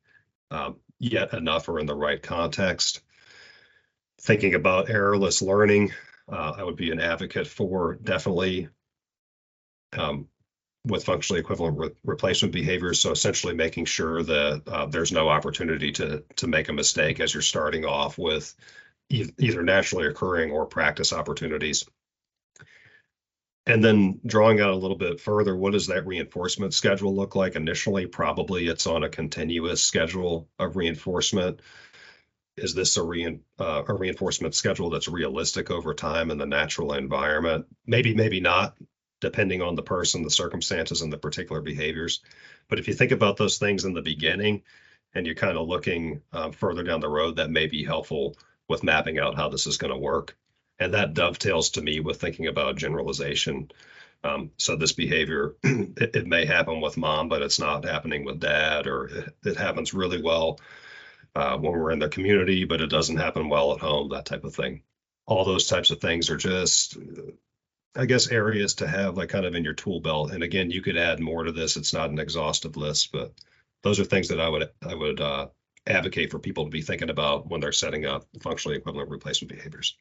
A: yet enough or in the right context. Thinking about errorless learning, I would be an advocate for definitely with functionally equivalent replacement behaviors. So essentially making sure that there's no opportunity to make a mistake as you're starting off with either naturally occurring or practice opportunities. And then drawing out a little bit further, what does that reinforcement schedule look like initially? Probably it's on a continuous schedule of reinforcement. Is this a reinforcement schedule that's realistic over time in the natural environment? Maybe, maybe not, depending on the person, the circumstances, and the particular behaviors. But if you think about those things in the beginning and you're kind of looking further down the road, that may be helpful with mapping out how this is going to work. And that dovetails to me with thinking about generalization. So this behavior, it may happen with mom, but it's not happening with dad, or it happens really well when we're in the community, but it doesn't happen well at home, that type of thing. All those types of things are just, I guess, areas to have like kind of in your tool belt. And again, you could add more to this. It's not an exhaustive list, but those are things that I would advocate for people to be thinking about when they're setting up functionally equivalent replacement behaviors.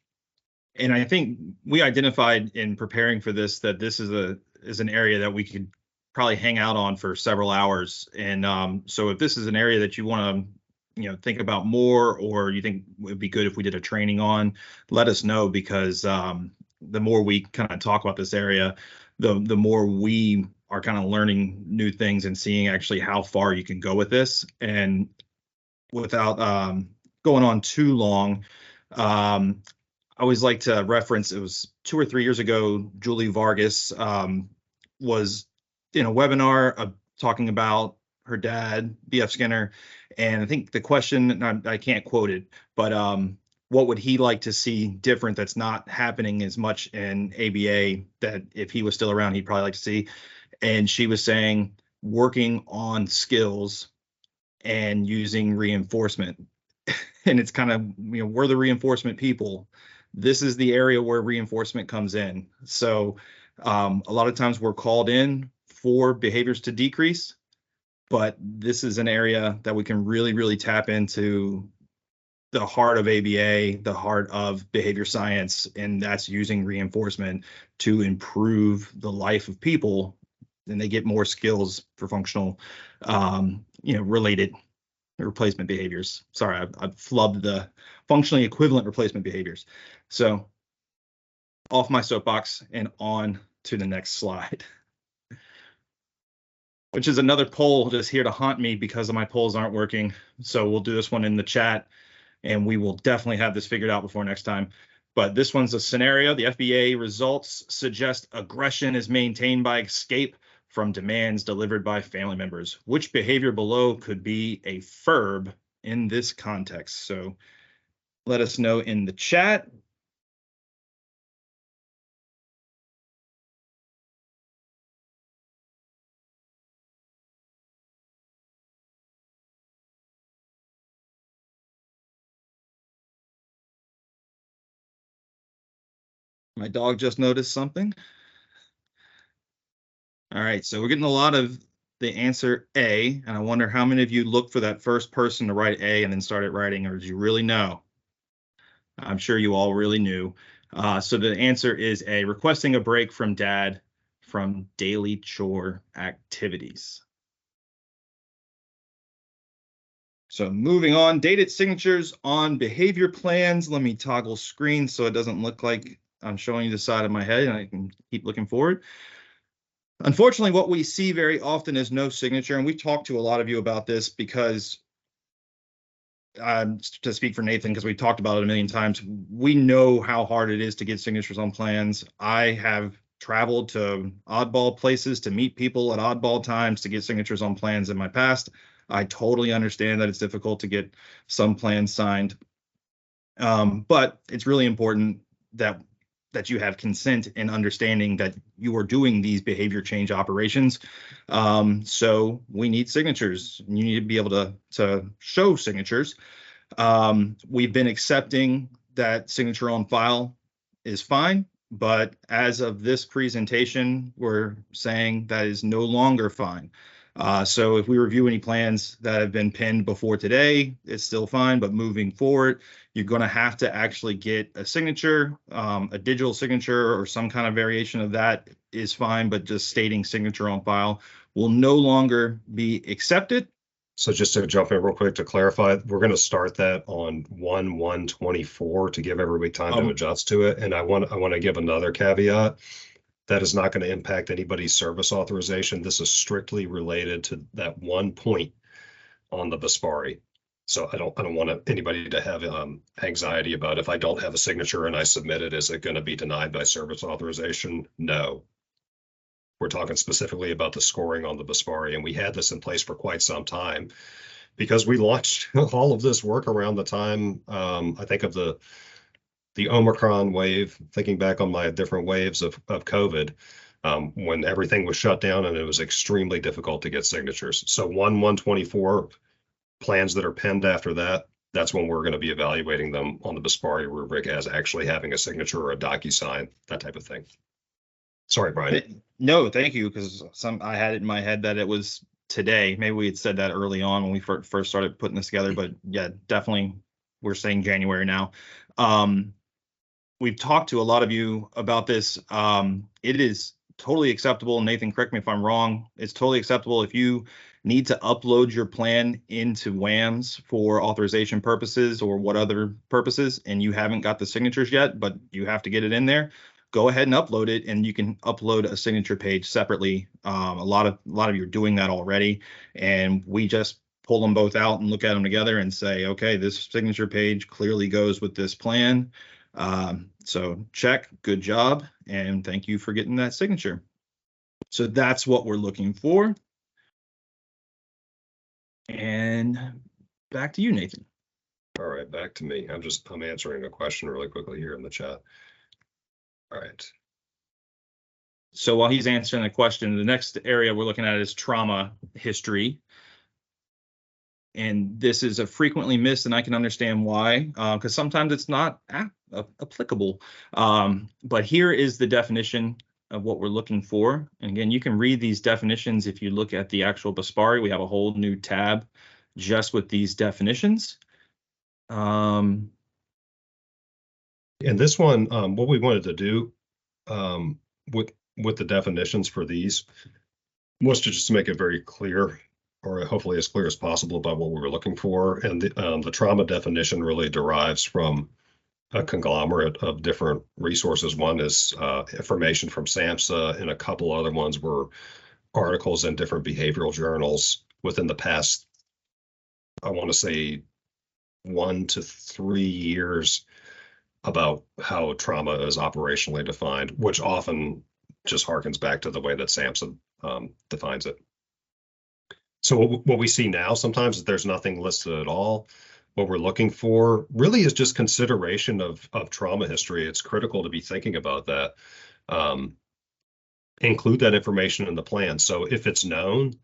B: And I think we identified in preparing for this that this is an area that we could probably hang out on for several hours. And so if this is an area that you want to think about more, or you think it would be good if we did a training on, let us know, because the more we kind of talk about this area, the more we are kind of learning new things and seeing actually how far you can go with this. And without going on too long, I always like to reference, it was 2 or 3 years ago, Julie Vargas was in a webinar talking about her dad, B.F. Skinner. And I think the question, I can't quote it, but what would he like to see different that's not happening as much in ABA, that if he was still around, he'd probably like to see? And she was saying working on skills and using reinforcement. And it's kind of, we're the reinforcement people. This is the area where reinforcement comes in. So a lot of times we're called in for behaviors to decrease, but this is an area that we can really, really tap into the heart of ABA, the heart of behavior science, and that's using reinforcement to improve the life of people, and they get more skills for functional, related replacement behaviors. Sorry, I've flubbed the functionally equivalent replacement behaviors. So off my soapbox and on to the next slide, which is another poll just here to haunt me because my polls aren't working. So we'll do this one in the chat, and we will definitely have this figured out before next time. But this one's a scenario. The FBA results suggest aggression is maintained by escape from demands delivered by family members. Which behavior below could be a FERB in this context? So let us know in the chat. My dog just noticed something. All right, so we're getting a lot of the answer A, and I wonder how many of you looked for that first person to write A and then started writing, or did you really know? I'm sure you all really knew. So the answer is A, requesting a break from dad from daily chore activities. So moving on, dated signatures on behavior plans. Let me toggle screen so it doesn't look like I'm showing you the side of my head and I can keep looking forward. Unfortunately, what we see very often is no signature, and we've talked to a lot of you about this because, to speak for Nathan, because we talked about it a million times, we know how hard it is to get signatures on plans. I have traveled to oddball places to meet people at oddball times to get signatures on plans in my past. I totally understand that it's difficult to get some plans signed, but it's really important that you have consent and understanding that you are doing these behavior change operations. So we need signatures. You need to be able to show signatures. We've been accepting that signature on file is fine, but as of this presentation, we're saying that is no longer fine. So if we review any plans that have been pinned before today, it's still fine, but moving forward, you're going to have to actually get a signature, a digital signature or some kind of variation of that is fine, but just stating signature on file will no longer be accepted.
A: So just to jump in real quick to clarify, we're going to start that on 1/1/24 to give everybody time to adjust to it. And I want to give another caveat. That is not going to impact anybody's service authorization. This is strictly related to that one point on the Bespari. So I don't want anybody to have anxiety about if I don't have a signature and I submit it, is it going to be denied by service authorization? No. We're talking specifically about the scoring on the Bespari, and we had this in place for quite some time because we launched all of this work around the time, I think of the Omicron wave, thinking back on my different waves of COVID, when everything was shut down and it was extremely difficult to get signatures. So 1/1/24 plans that are penned after that, that's when we're going to be evaluating them on the Bespari rubric as actually having a signature or a DocuSign, that type of thing. Sorry, Brian.
B: No, thank you, because I had it in my head that it was today. Maybe we had said that early on when we first started putting this together, but yeah, definitely we're saying January now. We've talked to a lot of you about this. It is totally acceptable. Nathan, correct me if I'm wrong. It's totally acceptable if you need to upload your plan into WAMS for authorization purposes or what other purposes, and you haven't got the signatures yet, but you have to get it in there. Go ahead and upload it, and you can upload a signature page separately. A lot of you are doing that already, and we just pull them both out and look at them together and say, okay, this signature page clearly goes with this plan. So check, good job, and thank you for getting that signature. So that's what we're looking for. And back to you, Nathan.
A: All right, back to me. I'm answering a question really quickly here in the chat. All right.
B: So while he's answering the question, the next area we're looking at is trauma history. And this is a frequently missed, and I can understand why, because sometimes it's not applicable. But here is the definition of what we're looking for. And again, you can read these definitions if you look at the actual Bespari. We have a whole new tab just with these definitions.
A: And this one, what we wanted to do with the definitions for these was to just make it very clear, or hopefully as clear as possible, about what we were looking for. And the trauma definition really derives from a conglomerate of different resources. One is information from SAMHSA, and a couple other ones were articles in different behavioral journals within the past, I want to say, 1 to 3 years, about how trauma is operationally defined, which often just harkens back to the way that SAMHSA defines it. So what we see now sometimes is there's nothing listed at all. What we're looking for really is just consideration of trauma history. It's critical to be thinking about that. Include that information in the plan. So if it's known,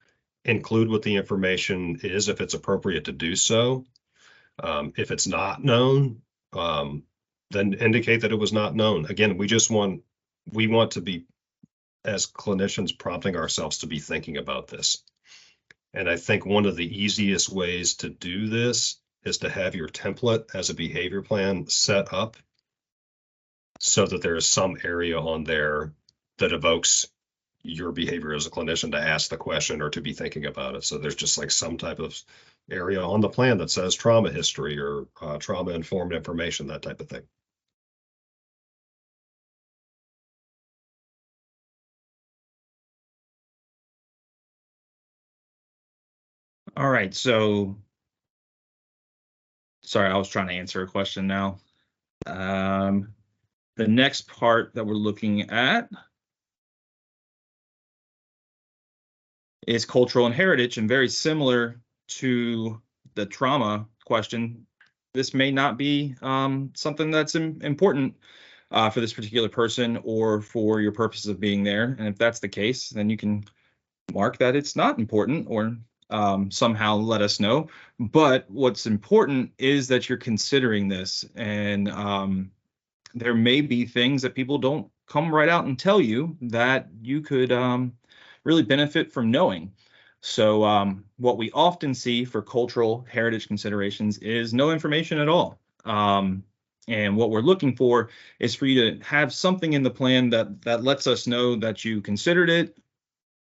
A: include what the information is if it's appropriate to do so. If it's not known, then indicate that it was not known. Again, we want to be, as clinicians, prompting ourselves to be thinking about this. And I think one of the easiest ways to do this is to have your template as a behavior plan set up so that there is some area on there that evokes your behavior as a clinician to ask the question or to be thinking about it. So there's just like some type of area on the plan that says trauma history or trauma-informed information, that type of thing.
B: All right, so sorry, I was trying to answer a question now. The next part that we're looking at is cultural and heritage, and very similar to the trauma question, this may not be something that's important for this particular person or for your purposes of being there. And if that's the case, then you can mark that it's not important or somehow let us know. But what's important is that you're considering this, and there may be things that people don't come right out and tell you that you could really benefit from knowing. So what we often see for cultural heritage considerations is no information at all. And what we're looking for is for you to have something in the plan that lets us know that you considered it,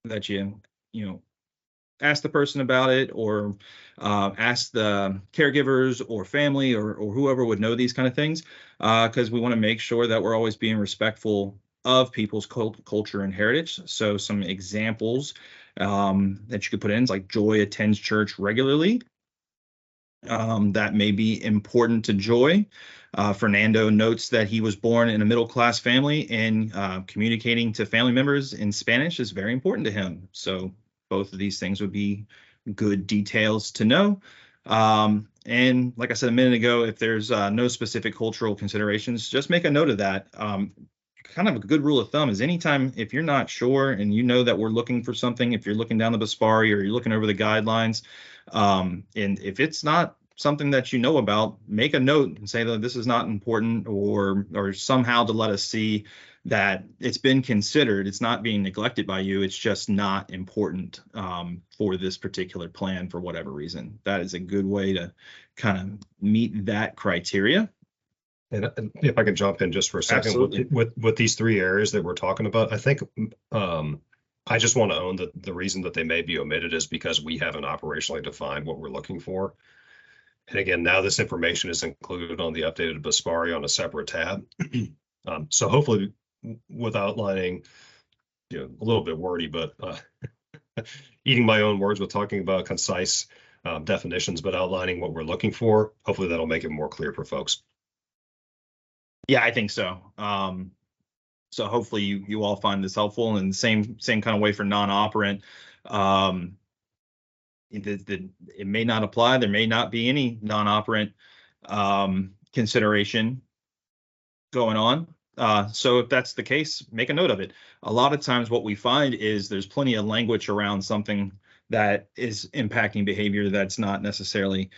B: that you know ask the person about it, or ask the caregivers or family or whoever would know these kind of things, because we want to make sure that we're always being respectful of people's culture and heritage. So some examples that you could put in is like Joy attends church regularly. That may be important to Joy. Fernando notes that he was born in a middle-class family, and communicating to family members in Spanish is very important to him. So both of these things would be good details to know. And like I said a minute ago, if there's no specific cultural considerations, just make a note of that. Kind of a good rule of thumb is anytime if you're not sure and you know that we're looking for something, if you're looking down the Bespari or you're looking over the guidelines, and if it's not something that you know about, make a note and say that this is not important, or somehow to let us see that it's been considered. It's not being neglected by you. It's just not important for this particular plan for whatever reason. That is a good way to kind of meet that criteria.
A: And if I can jump in just for a second,
B: Absolutely.
A: with these three areas that we're talking about, I think I just want to own that the reason that they may be omitted is because we haven't operationally defined what we're looking for. And again, now this information is included on the updated Bespari on a separate tab. So hopefully, with outlining, a little bit wordy, but eating my own words with talking about concise definitions, but outlining what we're looking for, hopefully that'll make it more clear for folks.
B: Yeah, I think so. So hopefully you all find this helpful, and the same kind of way for non-operant. It may not apply. There may not be any non-operant consideration going on. So if that's the case, make a note of it. A lot of times what we find is there's plenty of language around something that is impacting behavior that's not necessarily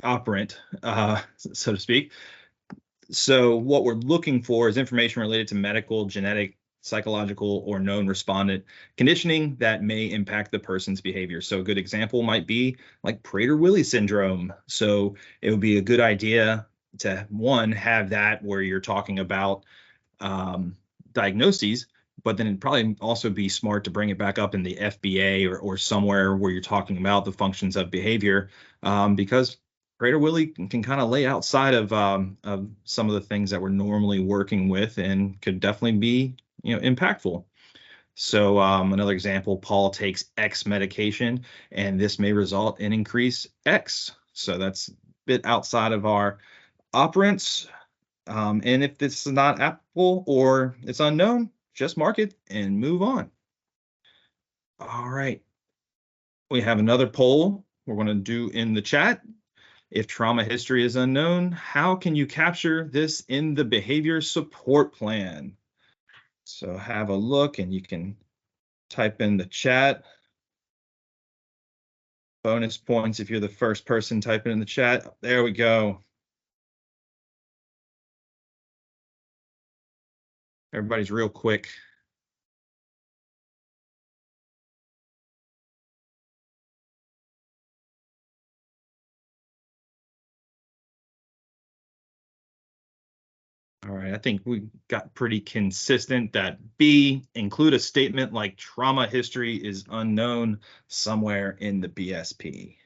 B: operant, so to speak. So what we're looking for is information related to medical, genetic, psychological, or known respondent conditioning that may impact the person's behavior. So a good example might be like Prader-Willi syndrome. So it would be a good idea to, one, have that where you're talking about diagnoses, but then it'd probably also be smart to bring it back up in the FBA or somewhere where you're talking about the functions of behavior, because Prader-Willi can kind of lay outside of some of the things that we're normally working with, and could definitely be impactful. So another example, Paul takes X medication, and this may result in increase X. So that's a bit outside of our operants. And if this is not applicable or it's unknown, just mark it and move on. All right. We have another poll we're going to do in the chat. If trauma history is unknown, how can you capture this in the behavior support plan? So have a look, and you can type in the chat. Bonus points if you're the first person typing in the chat. There we go. Everybody's real quick. All right, I think we got pretty consistent that B, include a statement like trauma history is unknown somewhere in the BSP.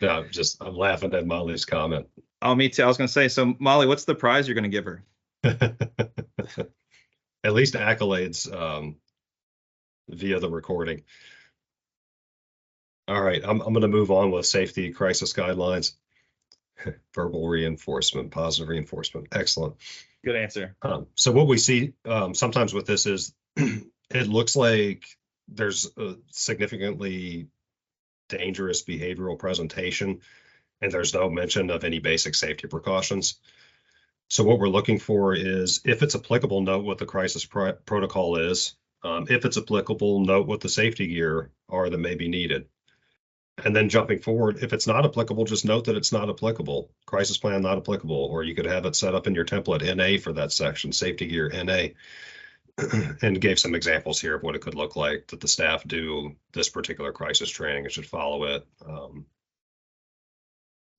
A: Yeah, I'm laughing at Molly's comment.
B: Oh, me too. I was going to say, so Molly, what's the prize you're going to give her?
A: At least accolades via the recording. All right, I'm going to move on with safety crisis guidelines. Verbal reinforcement, positive reinforcement. Excellent.
B: Good answer.
A: So what we see sometimes with this is it looks like there's a significantly dangerous behavioral presentation, and there's no mention of any basic safety precautions. So what we're looking for is, if it's applicable, note what the crisis protocol is. If it's applicable, note what the safety gear are that may be needed. And then jumping forward, if it's not applicable, just note that it's not applicable. Crisis plan not applicable, or you could have it set up in your template NA for that section, safety gear NA, and gave some examples here of what it could look like that the staff do this particular crisis training. It should follow it.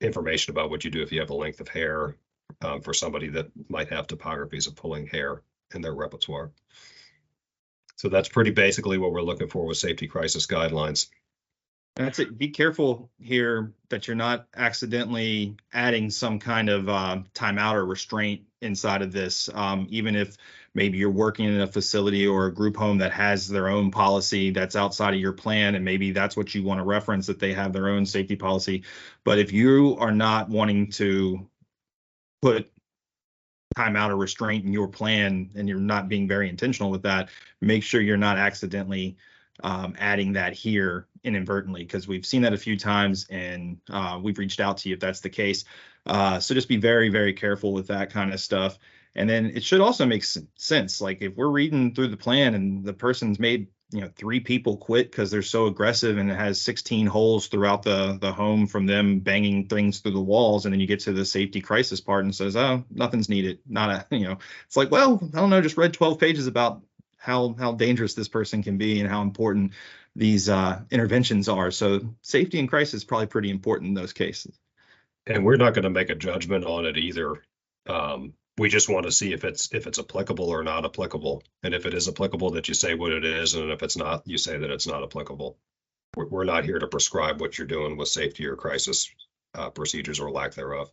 A: Information about what you do if you have a length of hair for somebody that might have topographies of pulling hair in their repertoire. So that's pretty basically what we're looking for with safety crisis guidelines.
B: That's it. Be careful here that you're not accidentally adding some kind of timeout or restraint inside of this. Even if maybe you're working in a facility or a group home that has their own policy that's outside of your plan, and maybe that's what you want to reference, that they have their own safety policy. But if you are not wanting to put timeout or restraint in your plan and you're not being very intentional with that, make sure you're not accidentally adding that here inadvertently, because we've seen that a few times, and we've reached out to you if that's the case. So just be very, very careful with that kind of stuff. And then it should also make sense. Like if we're reading through the plan and the person's made 3 people quit because they're so aggressive, and it has 16 holes throughout the home from them banging things through the walls, and then you get to the safety crisis part and says, oh, nothing's needed. Not a, it's like, well, I don't know, just read 12 pages about how dangerous this person can be and how important these interventions are. So safety in crisis is probably pretty important in those cases.
A: And we're not going to make a judgment on it either. We just want to see if it's applicable or not applicable. And if it is applicable, that you say what it is. And if it's not, you say that it's not applicable. We're not here to prescribe what you're doing with safety or crisis procedures or lack thereof.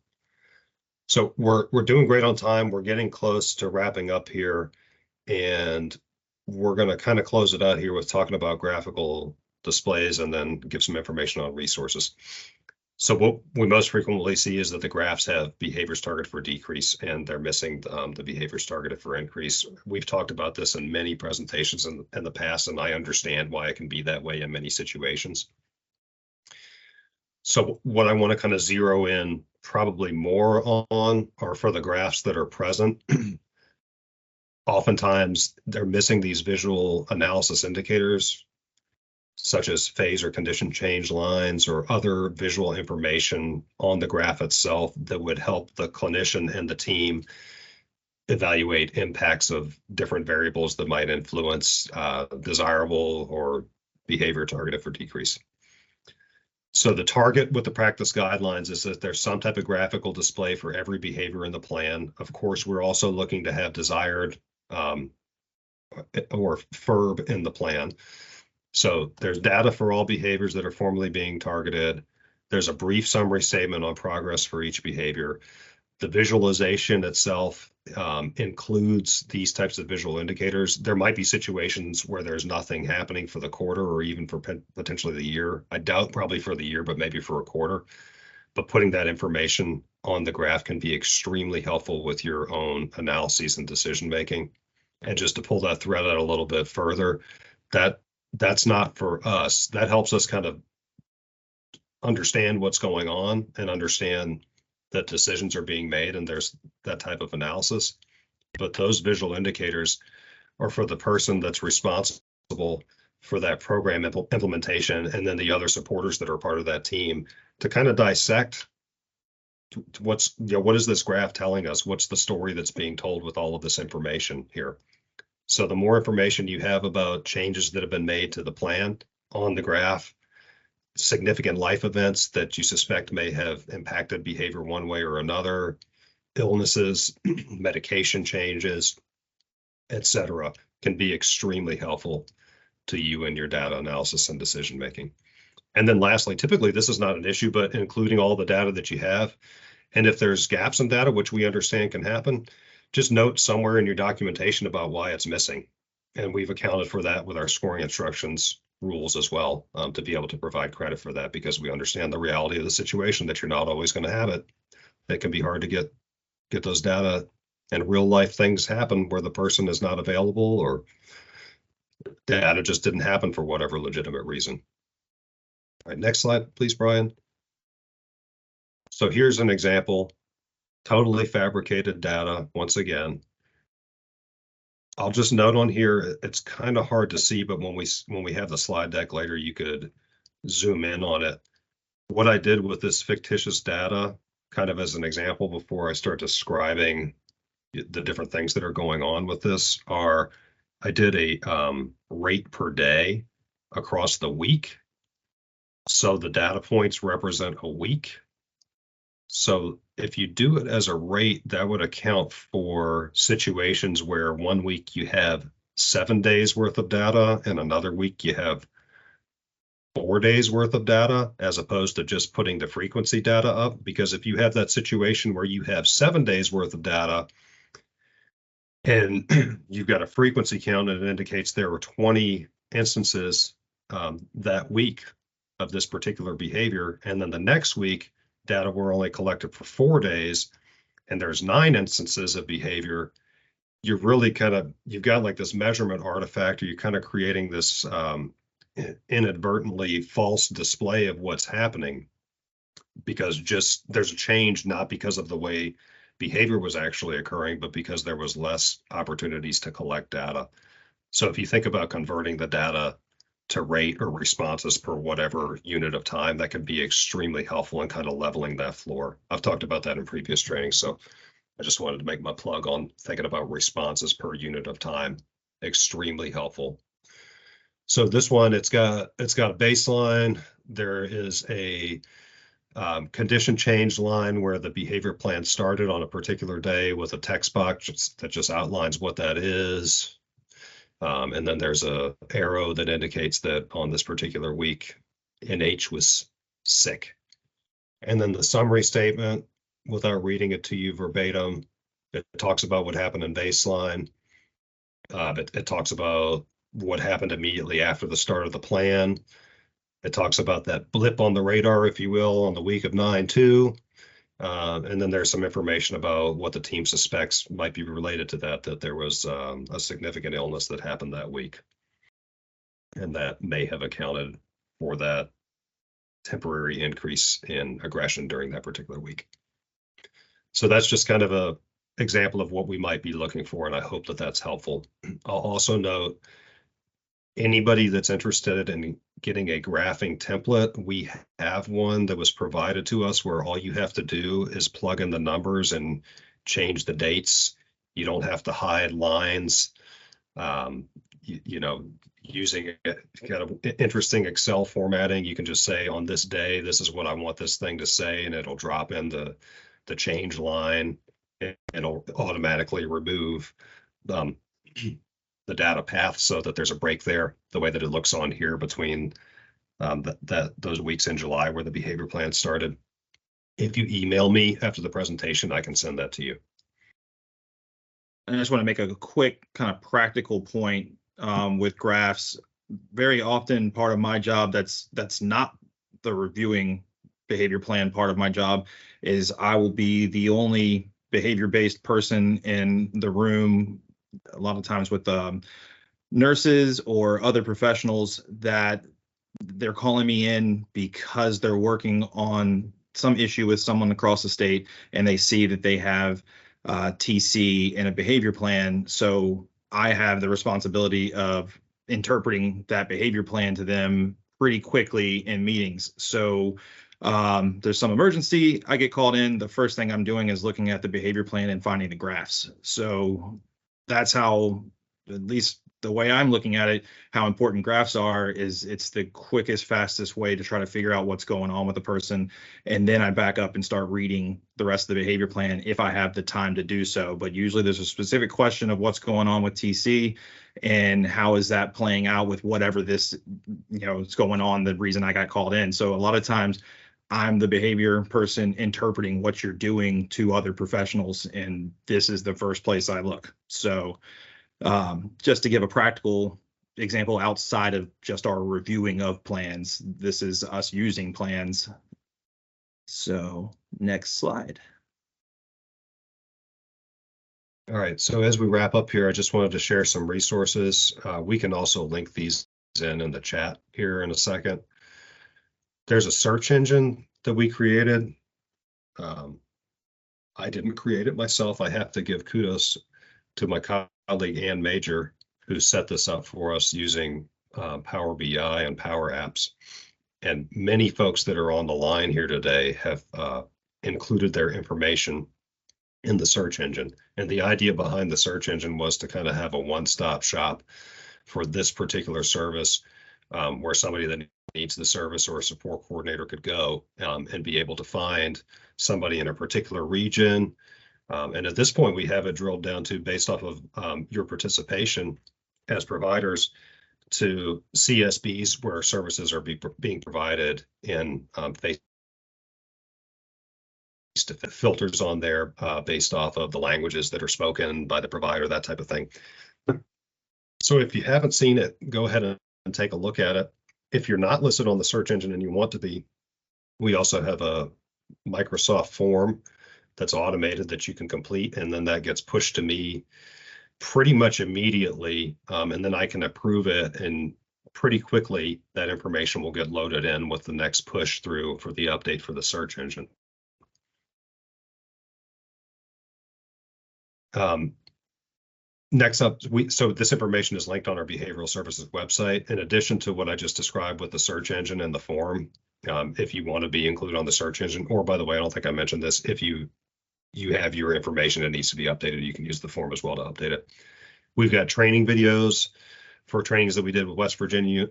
A: So we're doing great on time. We're getting close to wrapping up here. And we're going to kind of close it out here with talking about graphical displays and then give some information on resources. So what we most frequently see is that the graphs have behaviors targeted for decrease, and they're missing the behaviors targeted for increase. We've talked about this in many presentations in the past, and I understand why it can be that way in many situations. So what I want to kind of zero in probably more on are for the graphs that are present. Oftentimes they're missing these visual analysis indicators, such as phase or condition change lines or other visual information on the graph itself that would help the clinician and the team evaluate impacts of different variables that might influence desirable or behavior targeted for decrease. So the target with the practice guidelines is that there's some type of graphical display for every behavior in the plan. Of course, we're also looking to have desired or FERB in the plan. So there's data for all behaviors that are formally being targeted. There's a brief summary statement on progress for each behavior. The visualization itself includes these types of visual indicators. There might be situations where there's nothing happening for the quarter or even for potentially the year. I doubt probably for the year, but maybe for a quarter. But putting that information on the graph can be extremely helpful with your own analyses and decision making. And just to pull that thread out a little bit further, that's not for us. That helps us kind of understand what's going on and understand that decisions are being made, and there's that type of analysis. But those visual indicators are for the person that's responsible for that program implementation, and then the other supporters that are part of that team, to kind of dissect what is this graph telling us? What's the story that's being told with all of this information here? So the more information you have about changes that have been made to the plan on the graph, significant life events that you suspect may have impacted behavior one way or another, illnesses, medication changes, etc., can be extremely helpful to you in your data analysis and decision making. And then lastly, typically this is not an issue, but including all the data that you have. And if there's gaps in data, which we understand can happen, just note somewhere in your documentation about why it's missing. And we've accounted for that with our scoring instructions rules as well, to be able to provide credit for that, because we understand the reality of the situation, that you're not always going to have it. It can be hard to get those data, and real life things happen where the person is not available or data just didn't happen for whatever legitimate reason. All right, next slide, please, Brian. So here's an example, totally fabricated data once again. I'll just note on here, it's kind of hard to see, but when we have the slide deck later, you could zoom in on it. What I did with this fictitious data, kind of as an example before I start describing the different things that are going on with this, are I did a rate per day across the week. So the data points represent a week. So if you do it as a rate, that would account for situations where one week you have 7 days worth of data and another week you have 4 days worth of data, as opposed to just putting the frequency data up. Because if you have that situation where you have 7 days worth of data and you've got a frequency count and it indicates there were 20 instances that week of this particular behavior, and then the next week data were only collected for 4 days and there's 9 instances of behavior, you've got like this measurement artifact, or you're kind of creating this inadvertently false display of what's happening, because just there's a change not because of the way behavior was actually occurring, but because there was less opportunities to collect data. So if you think about converting the data to rate or responses per whatever unit of time, that can be extremely helpful in kind of leveling that floor. I've talked about that in previous trainings, so I just wanted to make my plug on thinking about responses per unit of time. Extremely helpful. So this one, it's got a baseline. There is a condition change line where the behavior plan started on a particular day with a text box that just outlines what that is. And then there's a arrow that indicates that on this particular week, NH was sick. And then the summary statement, without reading it to you verbatim, it talks about what happened in baseline. It talks about what happened immediately after the start of the plan. It talks about that blip on the radar, if you will, on the week of 9/2. And then there's some information about what the team suspects might be related to that there was a significant illness that happened that week. And that may have accounted for that temporary increase in aggression during that particular week. So that's just kind of a example of what we might be looking for, and I hope that that's helpful. I'll also note, anybody that's interested in getting a graphing template, we have one that was provided to us where all you have to do is plug in the numbers and change the dates. You don't have to hide lines. Using kind of interesting Excel formatting, you can just say, on this day, this is what I want this thing to say, and it'll drop in the change line. It'll automatically remove the data path so that there's a break there, the way that it looks on here between those weeks in July where the behavior plan started. If you email me after the presentation, I can send that to you.
B: And I just want to make a quick kind of practical point with graphs. Very often part of my job that's not the reviewing behavior plan part of my job is I will be the only behavior-based person in the room, a lot of times with nurses or other professionals, that they're calling me in because they're working on some issue with someone across the state and they see that they have TC and a behavior plan. So I have the responsibility of interpreting that behavior plan to them pretty quickly in meetings. So there's some emergency, I get called in. The first thing I'm doing is looking at the behavior plan and finding the graphs. So that's how, at least the way I'm looking at it, how important graphs are, is it's the quickest, fastest way to try to figure out what's going on with the person. And then I back up and start reading the rest of the behavior plan if I have the time to do so. But usually there's a specific question of what's going on with TC and how is that playing out with whatever this, is going on, the reason I got called in. So a lot of times I'm the behavior person interpreting what you're doing to other professionals, and this is the first place I look. So just to give a practical example outside of just our reviewing of plans, this is us using plans. So next slide.
A: All right, so as we wrap up here, I just wanted to share some resources. We can also link these in the chat here in a second. There's a search engine that we created. I didn't create it myself. I have to give kudos to my colleague, Ann Major, who set this up for us using Power BI and Power Apps. And many folks that are on the line here today have included their information in the search engine. And the idea behind the search engine was to kind of have a one-stop shop for this particular service, where somebody that needs the service or a support coordinator could go and be able to find somebody in a particular region. And at this point, we have it drilled down to, based off of your participation as providers, to CSBs where services are being provided in face filters on there based off of the languages that are spoken by the provider, that type of thing. So if you haven't seen it, go ahead and take a look at it. If you're not listed on the search engine and you want to be, we also have a Microsoft form that's automated that you can complete, and then that gets pushed to me pretty much immediately, and then I can approve it, and pretty quickly that information will get loaded in with the next push through for the update for the search engine. Next up, so this information is linked on our behavioral services website, in addition to what I just described with the search engine and the form. If you want to be included on the search engine, or by the way, I don't think I mentioned this, if you have your information that needs to be updated, you can use the form as well to update it. We've got training videos for trainings that we did with West Virginia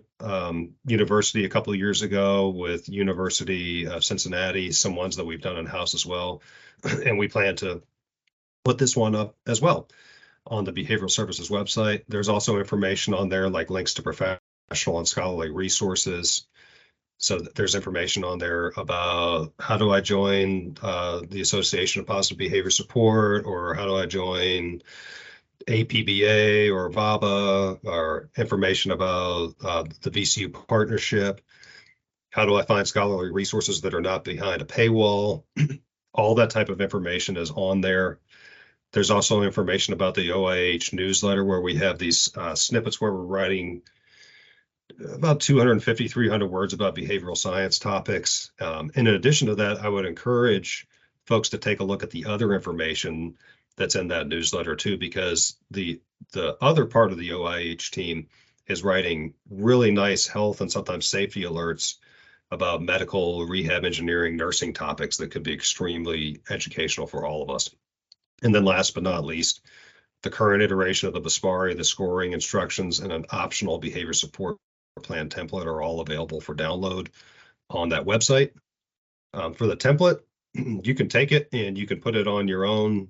A: University a couple of years ago, with University of Cincinnati, some ones that we've done in-house as well. And we plan to put this one up as well on the behavioral services website. There's also information on there like links to professional and scholarly resources. So there's information on there about how do I join the Association of Positive Behavior Support, or how do I join APBA or VABA, or information about the VCU partnership. How do I find scholarly resources that are not behind a paywall? All that type of information is on there. There's also information about the OIH newsletter, where we have these snippets where we're writing about 250, 300 words about behavioral science topics. In addition to that, I would encourage folks to take a look at the other information that's in that newsletter too, because the other part of the OIH team is writing really nice health and sometimes safety alerts about medical, rehab, engineering, nursing topics that could be extremely educational for all of us. And then last but not least, the current iteration of the BSPARI, the scoring instructions, and an optional behavior support plan template are all available for download on that website. For the template, you can take it and you can put it on your own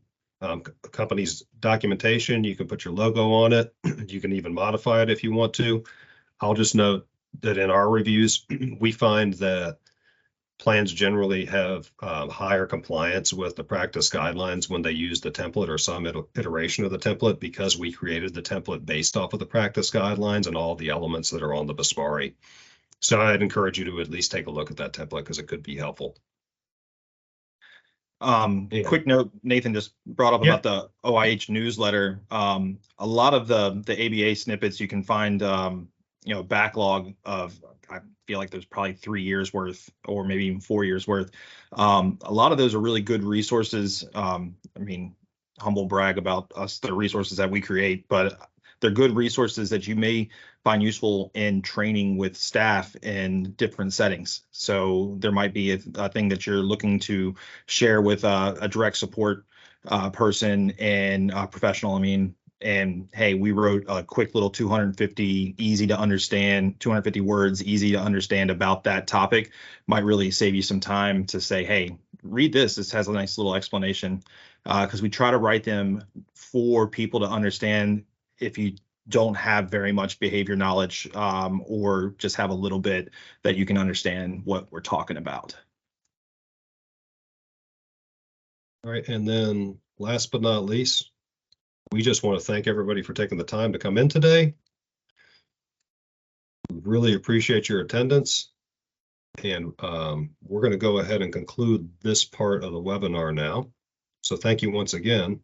A: company's documentation. You can put your logo on it. You can even modify it if you want to. I'll just note that in our reviews, we find that plans generally have higher compliance with the practice guidelines when they use the template or some iteration of the template, because we created the template based off of the practice guidelines and all the elements that are on the BSPARI. So I'd encourage you to at least take a look at that template, because it could be helpful.
B: Quick note, Nathan just brought up about the OIH newsletter. A lot of the ABA snippets you can find, backlog of, I feel like there's probably 3 years worth, or maybe even 4 years worth. A lot of those are really good resources. Humble brag about us, the resources that we create, but they're good resources that you may find useful in training with staff in different settings. So there might be a thing that you're looking to share with a direct support person and professional. And hey, we wrote a quick little 250 words, easy to understand about that topic. Might really save you some time to say, hey, read this. This has a nice little explanation, because we try to write them for people to understand if you don't have very much behavior knowledge, or just have a little bit, that you can understand what we're talking about.
A: All right, and then last but not least, we just want to thank everybody for taking the time to come in today. We really appreciate your attendance. And we're going to go ahead and conclude this part of the webinar now. So thank you once again.